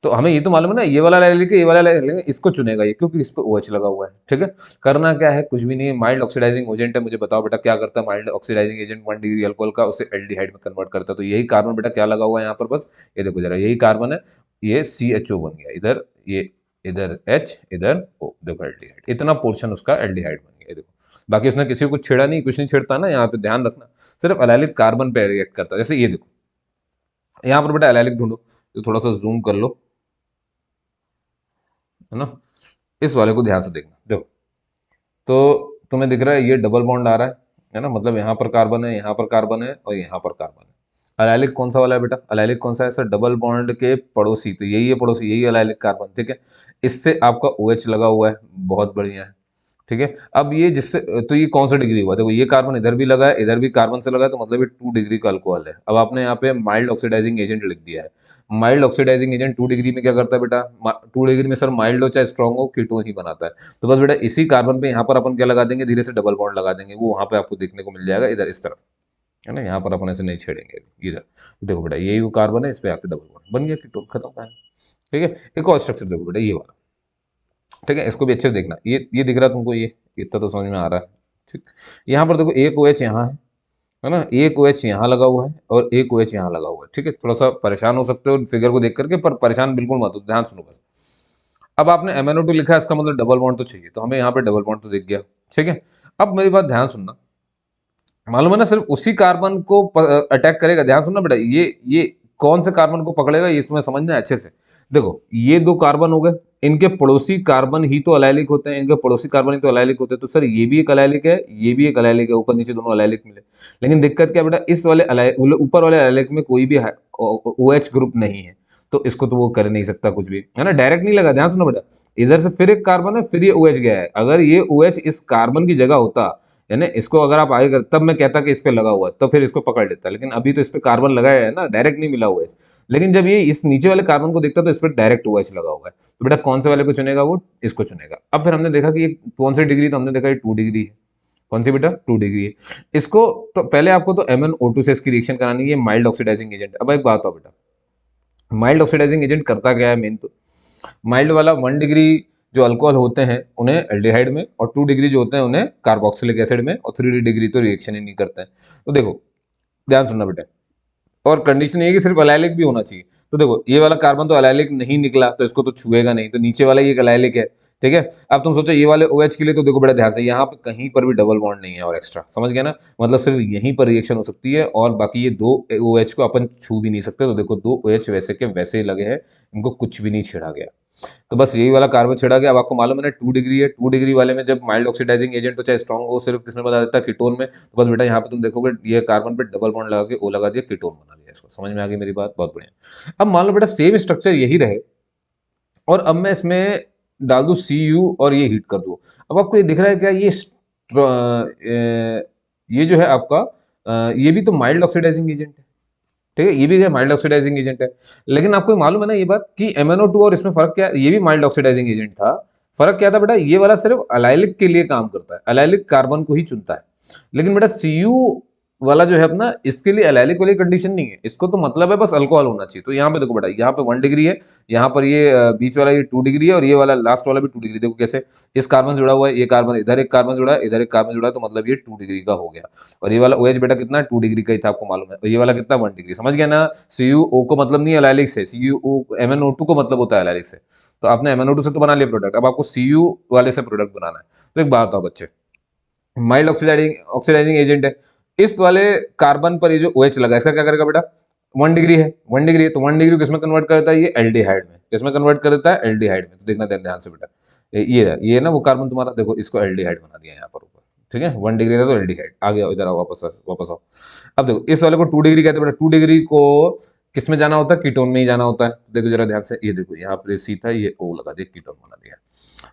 तो हमें ये तो मालूम है ना, ये वाला अलाइलिक है, ये वाला अलाइलिक है, इसको चुनेगा ये, क्योंकि इस पे OH लगा हुआ है, ठीक है। करना क्या है, कुछ भी नहीं है, माइल्ड ऑक्सीडाइजिंग एजेंट है। मुझे बताओ बेटा क्या करता है mild oxidising agent, 1 degree alcohol का उसे एल्डिहाइड में कन्वर्ट करता है। तो यही कार्बन बेटा क्या लगा हुआ है यहाँ पर, बस ये देखो जरा, यही कार्बन है, ये CHO बन गया इधर, ये इधर H, इधर O, देखो एल्डिहाइड, इतना पोर्शन उसका एल्डिहाइड बन गया, देखो। बाकी उसने किसी को कुछ छेड़ा नहीं, कुछ नहीं छेड़ता ना, यहाँ पे ध्यान रखना, सिर्फ एलाइलिक कार्बन पे रिएक्ट करता है। जैसे ये देखो, यहाँ पर बेटा एलाइलिक ढूंढो, तो थोड़ा सा जूम कर लो, है ना। इस वाले को ध्यान से देखना, देखो तो तुम्हें दिख रहा है ये डबल बॉन्ड आ रहा है ना, मतलब यहाँ पर कार्बन है, यहाँ पर कार्बन है, और यहाँ पर कार्बन है। अलाइलिक कौन सा वाला है बेटा, अलाइलिक कौन सा है सर, डबल बॉन्ड के पड़ोसी, तो यही है पड़ोसी, यही अलाइलिक कार्बन, ठीक है। इससे आपका OH लगा हुआ है, बहुत बढ़िया है, ठीक है। अब ये जिससे, तो ये कौन सा डिग्री हुआ, देखो ये कार्बन इधर भी लगा है, इधर भी कार्बन से लगा है, तो मतलब ये 2 डिग्री का अल्कोहल है। अब आपने यहाँ पे माइल्ड ऑक्सीडाइजिंग एजेंट लिख दिया है। माइल्ड ऑक्सीडाइजिंग एजेंट 2 डिग्री में क्या करता है बेटा, 2 डिग्री में सर माइल्ड हो चाहे स्ट्रॉन्ग हो, कीटोन ही बनाता है। तो बस बेटा इसी कार्बन पे यहाँ पर अपन क्या लगा देंगे, धीरे से डबल बॉन्ड लगा देंगे, वो वहां पे आपको देखने को मिल जाएगा, इधर इस तरफ, है ना। यहाँ पर अपन ऐसे नहीं छेड़ेंगे, इधर देखो बेटा, यही वो कार्बन है, इस पे आके डबल बॉन्ड बन गया, कीटोन खत्म कहानी, ठीक है। एक और स्ट्रक्चर देखो बेटा, ये वाला, ठीक है, इसको भी अच्छे से देखना, ये दिख रहा है तुमको, ये इतना तो समझ में आ रहा है, ठीक। यहाँ पर देखो एक OH यहाँ है ना, एक OH यहाँ लगा हुआ है, और एक OH यहाँ लगा हुआ है, ठीक है। थोड़ा सा परेशान हो सकते हो फिगर को देख करके, पर परेशान बिल्कुल मत हो, ध्यान सुनो बस। अब आपने MnO2 लिखा है, इसका मतलब डबल बॉन्ड तो चाहिए, तो हमें यहाँ पे डबल बॉन्ड तो दिख गया, ठीक है। अब मेरी बात ध्यान सुनना, मालूम है ना, सिर्फ उसी कार्बन को अटैक करेगा, ध्यान सुनना बेटा, ये कौन से कार्बन को पकड़ेगा, ये तुम्हें समझना है अच्छे से। देखो ये दो कार्बन हो गए, इनके पड़ोसी कार्बन ही तो अलाइलिक होते हैं, इनके पड़ोसी कार्बन ही तो अलाइलिक होते हैं, तो सर ये भी एक अलाइलिक है, ये भी एक अलाइलिक है, ऊपर नीचे दोनों अलाइलिक मिले। लेकिन दिक्कत क्या बेटा, इस वाले ऊपर वाले अलाइलिक में कोई भी OH ग्रुप नहीं है, तो इसको तो वो कर नहीं सकता कुछ भी, है ना, डायरेक्ट नहीं लगा। ध्यान सुनो बेटा, इधर से फिर एक कार्बन है, फिर ये OH गया है, अगर ये OH इस कार्बन की जगह होता, यानी इसको अगर आप आगे कर, तब मैं कहता कि इस पे लगा हुआ है, तो फिर इसको पकड़ लेता, लेकिन अभी तो इस पे कार्बन लगाया है ना, डायरेक्ट नहीं मिला हुआ है। लेकिन जब ये इस नीचे वाले कार्बन को देखता तो इस पर डायरेक्ट OH लगा हुआ है, तो बेटा कौन से वाले को चुनेगा, वो इसको चुनेगा। अब फिर हमने देखा कि ये कौन सी डिग्री, तो हमने देखा ये 2 डिग्री है, कौन सी बेटा, 2 डिग्री है। इसको तो पहले आपको तो MnO2 से इसकी रिएक्शन करानी है, माइल्ड ऑक्सीडाइजिंग एजेंट। अब एक बात हो बेटा, माइल्ड ऑक्सीडाइजिंग एजेंट करता क्या है मेन, तो माइल्ड वाला 1 डिग्री जो अल्कोहल होते हैं उन्हें एल्डिहाइड में, और 2 डिग्री जो होते हैं उन्हें कार्बोक्सिलिक एसिड में, और 3 डिग्री तो रिएक्शन ही नहीं करते हैं। तो देखो ध्यान सुनना बेटा, और कंडीशन ये है कि सिर्फ अलाइलिक भी होना चाहिए। तो देखो ये वाला कार्बन तो अलाइलिक नहीं निकला, तो इसको तो छुएगा नहीं, तो नीचे वाला ये एक अलाइलिक है, ठीक है। अब तुम सोचो ये वाले OH के लिए तो देखो बड़ा ध्यान से, यहाँ पे कहीं पर भी डबल बॉन्ड नहीं है और एक्स्ट्रा, समझ गया ना, मतलब सिर्फ यहीं पर रिएक्शन हो सकती है और बाकी ये दो OH को अपन छू भी नहीं सकते। तो देखो दो OH वैसे के वैसे ही लगे हैं, इनको कुछ भी नहीं छेड़ा गया। तो बस यही वाला कार्बन छेड़ा गया। अब आपको मालूम है ना 2 डिग्री है, 2 डिग्री वाले में जब माइल्ड ऑक्सीडाइजिंग एजेंट हो चाहे स्ट्रॉन्ग हो, सिर्फ किसमें बता देता है, कीटोन में। तो बस बेटा यहाँ पे तुम देखोगे ये कार्बन पे डबल बॉन्ड लगा के O लगा दिया, कीटोन बना दिया इसको। समझ में आ गई मेरी बात? बहुत बढ़िया। अब मान लो बेटा सेम स्ट्रक्चर यही रहे और अब मैं इसमें डाल दूं Cu और ये हीट कर दूं। अब आपको ये दिख रहा है क्या, ये जो है आपका ये भी तो माइल्ड ऑक्सीडाइजिंग एजेंट है, ठीक है, ये भी माइल्ड ऑक्सीडाइजिंग एजेंट है। लेकिन आपको मालूम है ना ये बात कि MnO2 और इसमें फर्क क्या है, ये भी माइल्ड ऑक्सीडाइजिंग एजेंट था। फर्क क्या था बेटा, ये वाला सिर्फ अलाइलिक के लिए काम करता है, अलाइलिक कार्बन को ही चुनता है। लेकिन बेटा Cu वाला जो है अपना, इसके लिए अलाइलिक वाली कंडीशन नहीं है, इसको तो मतलब है बस अल्कोहल होना चाहिए। तो यहाँ पे देखो बेटा, यहाँ पे 1 डिग्री है, यहाँ पर ये बीच वाला ये 2 डिग्री है और ये वाला लास्ट वाला भी 2 डिग्री। देखो कैसे इस कार्बन से जुड़ा हुआ है, ये कार्बन इधर एक कार्बन जुड़ा है, इधर एक कार्बन जुड़ा है, तो मतलब ये 2 डिग्री का हो गया। और ये वाला OH बेटा कितना है, 2 डिग्री का ही था, आपको मालूम है। और ये वाला कितना, 1 डिग्री। समझ गया ना? CuO को मतलब नहीं अलाइलिक से, CuO MnO2 को मतलब होता है अलाइलिक से। तो आपने MnO2 से तो बना लिया प्रोडक्ट, अब आपको Cu वाले से प्रोडक्ट बनाना है। तो एक बात बताओ बच्चे, माइल्ड ऑक्सीडाइजिंग ऑक्सीडाइजिंग एजेंट है, इस वाले कार्बन पर ये जो OH लगा है इसका क्या करेगा बेटा, 1 डिग्री है, 1 डिग्री है, तो 1 डिग्री किसमें कन्वर्ट कर देता है, ये एल्डिहाइड में। किसमें कन्वर्ट कर देता है, एल्डिहाइड में। तो देखना ध्यान से बेटा, ये ना वो कार्बन तुम्हारा, देखो इसको एल्डिहाइड बना दिया यहाँ पर ऊपर, ठीक है, 1 डिग्री था तो एल्डिहाइड आ गया। इधर आओ, वापस आओ। अब देखो इस वाले को 2 डिग्री कहते हैं बेटा, 2 डिग्री को किसमें जाना होता है, कीटोन में ही जाना होता है। देखो जरा ध्यान से, ये देखो यहाँ पर सी था, ये O लगा दिया, कीटोन बना दिया।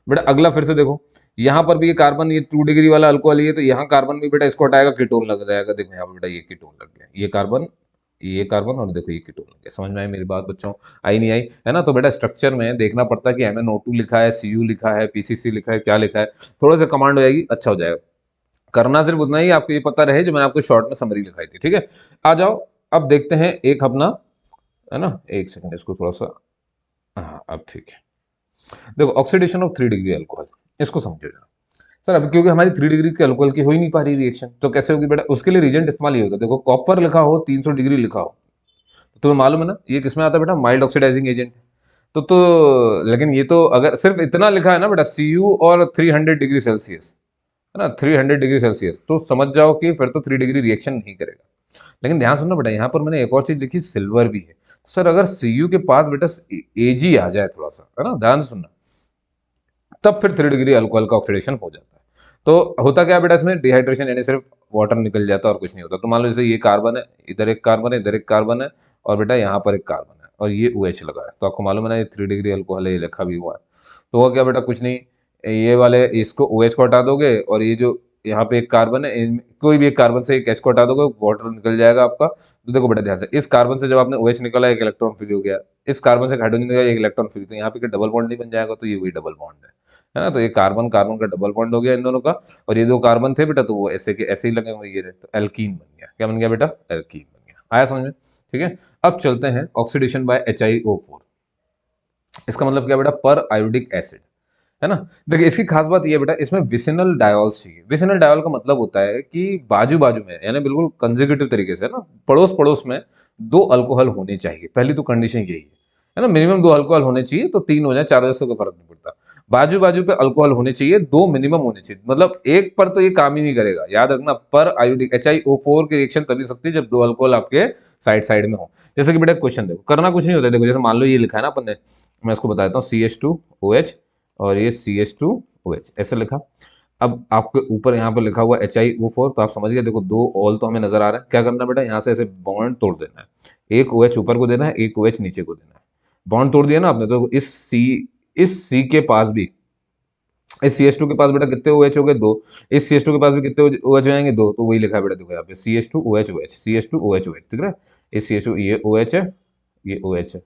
बेटा अगला फिर से देखो, यहाँ पर भी ये कार्बन, ये 2 डिग्री वाला अल्कोहल है, तो यहाँ कार्बन भी बेटा इसको हटाएगा, कीटोन लग जाएगा। देखो यहाँ पर बेटा ये कीटोन लग गया, ये कार्बन और देखो ये कीटोन लग गया। समझ में आई मेरी बात बच्चों? आई नहीं आई? है ना? तो बेटा स्ट्रक्चर में देखना पड़ता है कि MnO2 लिखा है, Cu लिखा है, PCC लिखा है, क्या लिखा है, थोड़ा सा कमांड हो जाएगी, अच्छा हो जाएगा। करना सिर्फ उतना ही आपको ये पता रहे जो मैंने आपको शॉर्ट में समरी लिखाई थी, ठीक है। आ जाओ, अब देखते हैं एक अपना, है ना, एक सेकंड इसको थोड़ा सा, हाँ अब ठीक है। देखो ऑक्सीडेशन ऑफ 3 डिग्री अल्कोहल, इसको समझो जरा। सर अब क्योंकि हमारी 3 डिग्री के अल्कोहल की हो ही नहीं पा रही रिएक्शन, तो कैसे होगी बेटा, उसके लिए रिएजेंट इस्तेमाल ये होता है। देखो कॉपर लिखा हो, 300 डिग्री लिखा हो, तो तुम्हें मालूम है ना ये किसमें आता है बेटा, माइल्ड ऑक्सीडाइजिंग एजेंट। लेकिन ये तो अगर सिर्फ इतना लिखा है ना बेटा, Cu और 300 डिग्री सेल्सियस, है ना, 300 डिग्री सेल्सियस, तो समझ जाओ कि फिर तो 3 डिग्री रिएक्शन नहीं करेगा। लेकिन ध्यान सुनना बेटा, यहाँ पर मैंने एक और चीज लिखी, सिल्वर भी है। सर अगर Cu के पास बेटा Ag आ जाए थोड़ा सा, है ना, ध्यान से सुनना, तब फिर 3 डिग्री अल्कोहल का ऑक्सीडेशन हो जाता है। तो होता क्या है बेटा, इसमें डिहाइड्रेशन यानी सिर्फ वाटर निकल जाता है और कुछ नहीं होता। तो मान लो जैसे ये कार्बन है, इधर एक कार्बन है, इधर एक कार्बन है, और बेटा यहाँ पर एक कार्बन है और ये OH लगा है, तो आपको मालूम है ना ये 3 डिग्री अल्कोहल है, ये लिखा भी हुआ है। तो हुआ क्या बेटा, कुछ नहीं, ये वाले इसको OH को हटा दोगे और ये जो यहाँ पे एक कार्बन है, कोई भी एक कार्बन से एक H को हटा दोगे, वाटर निकल जाएगा आपका। तो देखो बेटा ध्यान से, इस कार्बन से जब आपने OH निकाला, एक इलेक्ट्रॉन फ्री हो गया, इस कार्बन से हाइड्रोजन निकाला, एक इलेक्ट्रॉन फ्री, तो यहाँ पे डबल बॉन्ड नहीं बन जाएगा, तो ये वही डबल बॉन्ड है ना। तो ये कार्बन कार्बन का डबल बॉन्ड हो गया इन दोनों का, और ये दो कार्बन थे बेटा तो वो ऐसे के ऐसे ही लगे हुए, ये रहे, तो एल्कीन बन गया। क्या बन गया बेटा, एल्कीन बन गया। आया समझ में? ठीक है। अब चलते हैं ऑक्सीडेशन बाय HiO4। इसका मतलब क्या बेटा, पर आयोडिक एसिड, है ना। देखिए इसकी खास बात ये बेटा, इसमें विसिनल डायोल्स चाहिए। विसिनल डायोल का मतलब होता है कि बाजू बाजू में, यानी बिल्कुल कंसेक्यूटिव तरीके से, है ना, पड़ोस पड़ोस में 2 अल्कोहल होने चाहिए। पहली तो कंडीशन यही है ना, मिनिमम 2 अल्कोहल होने चाहिए, तो 3 हो जाए 4 हो जाए, उससे कोई फर्क नहीं पड़ता। बाजू बाजू पे अल्कोहल होने चाहिए, 2 मिनिमम होने चाहिए, मतलब एक पर तो ये काम ही नहीं करेगा। याद रखना, पर आयोडिक HiO4 की रिएक्शन तभी सकती है जब 2 अल्कोहल आपके साइड साइड में हो। जैसे कि बेटा क्वेश्चन देखो, करना कुछ नहीं होता है। देखो जैसे मान लो ये लिखा है ना अपन ने, मैं इसको बता देता हूँ, CH2OH और ये CH2OH ऐसे लिखा। अब आपके ऊपर यहाँ पर लिखा हुआ HiO4, तो आप समझ गए। देखो 2 ऑल तो हमें नजर आ रहा है, क्या करना बेटा, यहाँ से ऐसे बॉन्ड तोड़ देना है। एक OH ऊपर को देना है, एक OH नीचे को देना है। बॉन्ड तोड़ दिया ना आपने, तो इस C के पास भी, इस CH2 के पास बेटा कितने OH हो गए, 2। इस CH2 के पास भी कितने OH हो जाएंगे, 2। तो वही लिखा है बेटा, देखो यहाँ पे CH2OH, CH2OH, ठीक है। इस CH2, ये OH है, ये OH है,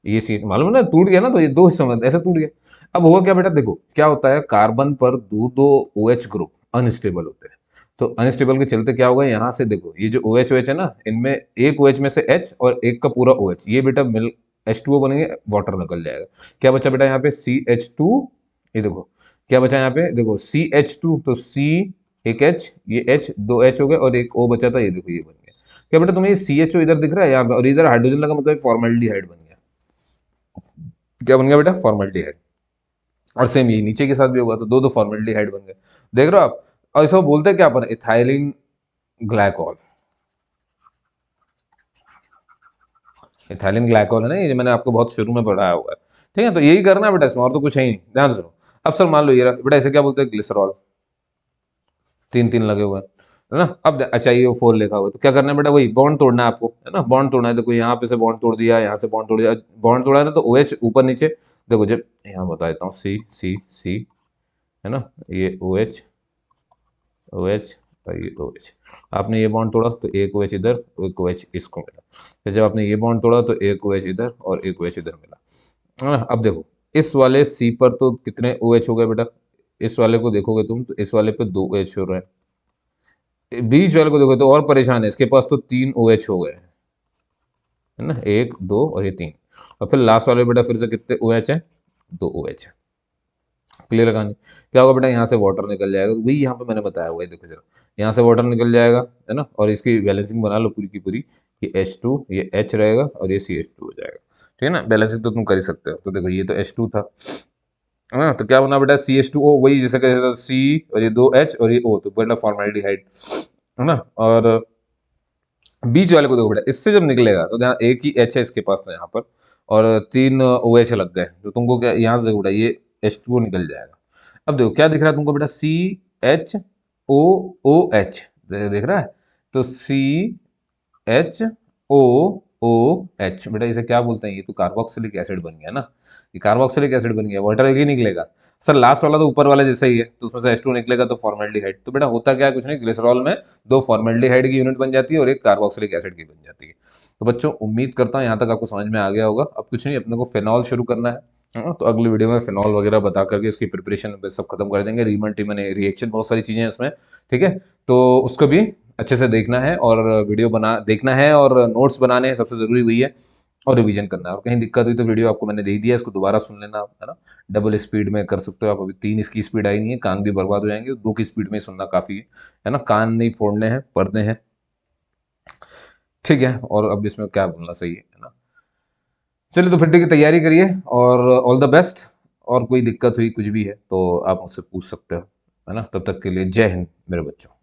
ये सी मालूम है ना, टूट गया ना, तो ये 2 हिस्सों में ऐसे टूट गया। अब हुआ क्या बेटा, देखो क्या होता है, कार्बन पर दो दो OH ग्रुप अनस्टेबल होते हैं। तो अनस्टेबल के चलते क्या होगा, यहाँ से देखो ये जो OH है ना, इनमें एक OH में से H और एक का पूरा OH, ये बेटा मिल H2O बनेंगे, वाटर निकल जाएगा। क्या बचा बेटा यहाँ पे, CH2, ये देखो क्या बचा यहाँ पे, देखो CH2, तो C, एक H, ये H, 2 H हो गए और एक O बचा था, ये देखो ये बन गया। क्या बेटा तुम्हें ये CHO इधर दिख रहा है यहाँ पे, और इधर हाइड्रोजन लगा, मतलब फॉर्मेल्डिहाइड बन गया। क्या बन गया बेटा, फॉर्मेल्डिहाइड। और सेम यही नीचे के साथ भी होगा, तो दो दो फॉर्मेल्डिहाइड बन गए, देख रहे हो आप। और इसको बोलते हैं क्या अपन, इथाइलिन ग्लाइकॉल। इथाइलिन ग्लाइकॉल है ना, ये मैंने आपको बहुत शुरू में पढ़ाया हुआ है। ठीक है, तो यही करना है बेटा इसमें, और तो कुछ है ही नहीं, ध्यान से सुनो। अब सर मान लो ये बेटा इसे क्या बोलते हैं, ग्लिसरॉल, तीन तीन लगे हुए हैं, है ना। अब अच्छा ये फोर लिखा हुआ है, तो क्या करना है बेटा, वही बॉन्ड तोड़ना है आपको, है ना। बॉन्ड तोड़ना है, देखो यहाँ पे से बॉन्ड तोड़ दिया, यहाँ से बॉन्ड तोड़ दिया, बॉन्ड तोड़ा है ना, तो ओ एच ऊपर नीचे, देखो जब यहाँ बता देता हूँ, सी सी सी, है ना, ये ओ एच, ओ एच, और ये ओ एच। आपने ये बॉन्ड तोड़ा तो एक ओ एच इधर, एक ओ एच इसको मिला। फिर जब आपने ये बॉन्ड तोड़ा तो एक ओ एच इधर और एक ओ एच इधर मिला, है ना। अब देखो इस वाले सी पर तो कितने ओ एच हो गए बेटा, इस वाले को देखोगे तुम तो इस वाले पे दो ओ एच हो रहे हैं, बीच वाले को देखो तो और परेशान है, इसके पास तो तीन ओ एच हो गए, है ना, एक दो और ये तीन। और फिर लास्ट वाले बेटा फिर से कितने ओ एच है, दो ओ एच है। क्लियर है कहानी। क्या होगा बेटा, यहाँ से वाटर निकल जाएगा, वही यहाँ पे मैंने बताया हुआ है, देखो जरा, यहाँ से वाटर निकल जाएगा, है ना, और इसकी बैलेंसिंग बना लो पूरी की पूरी, ये H2 ये H रहेगा और ये CH2 हो जाएगा। ठीक है ना, बैलेंसिंग तो तुम कर ही सकते हो। तो देखो ये तो H2 था, है ना, तो क्या बना बेटा CH2O, वही जैसे कहते सी, और ये दो H और ये O, तो बेटा फॉर्मेल्डिहाइड, है ना। और बीच वाले को देखो बेटा, इससे जब निकलेगा तो यहाँ एक ही H है इसके पास, तो यहाँ पर और तीन OH लग गए, तो तुमको क्या यहाँ से देखो बेटा ये H2O निकल जाएगा। अब देखो क्या दिख रहा है तुमको बेटा, CHOOH, देख रहा है, तो CHOOH बेटा इसे क्या बोलते हैं, ये तो कार्बोक्सिलिक एसिड बन गया ना, ये कार्बोक्सिलिक एसिड बन गया, वाटर एक ही निकलेगा। सर लास्ट वाला तो ऊपर वाला जैसा ही है, तो उसमें से H2 निकलेगा तो फॉर्मेल्डिहाइड। तो बेटा होता क्या है, कुछ नहीं, ग्लिसरॉल में दो फॉर्मेल्डिहाइड की यूनिट बन जाती है और एक कार्बोक्सिलिक एसिड की बन जाती है। तो बच्चों उम्मीद करता हूँ यहाँ तक आपको समझ में आ गया होगा। अब कुछ नहीं, अपने को फिनॉल शुरू करना है ना, तो अगली वीडियो में फिनॉल वगैरह बता करके उसकी प्रिपरेशन सब खत्म कर देंगे, रीमन टीमन रिएक्शन बहुत सारी चीज़ें हैं उसमें। ठीक है, तो उसको भी अच्छे से देखना है और वीडियो बना देखना है और नोट्स बनाने हैं, सबसे ज़रूरी वही है, और रिवीजन करना है। और कहीं दिक्कत हुई तो वीडियो आपको मैंने दे ही दिया, इसको दोबारा सुन लेना आप, है ना। डबल स्पीड में कर सकते हो आप, अभी तीन इसकी स्पीड आई नहीं है, कान भी बर्बाद हो जाएंगे, दो की स्पीड में ही सुनना काफ़ी है ना, कान नहीं फोड़ने हैं, पढ़ने हैं। ठीक है, और अब इसमें क्या बोलना सही है ना। चलिए तो फिर की तैयारी करिए और ऑल द बेस्ट। और कोई दिक्कत हुई कुछ भी है तो आप मुझसे पूछ सकते हो, है ना। तब तक के लिए जय हिंद मेरे बच्चों।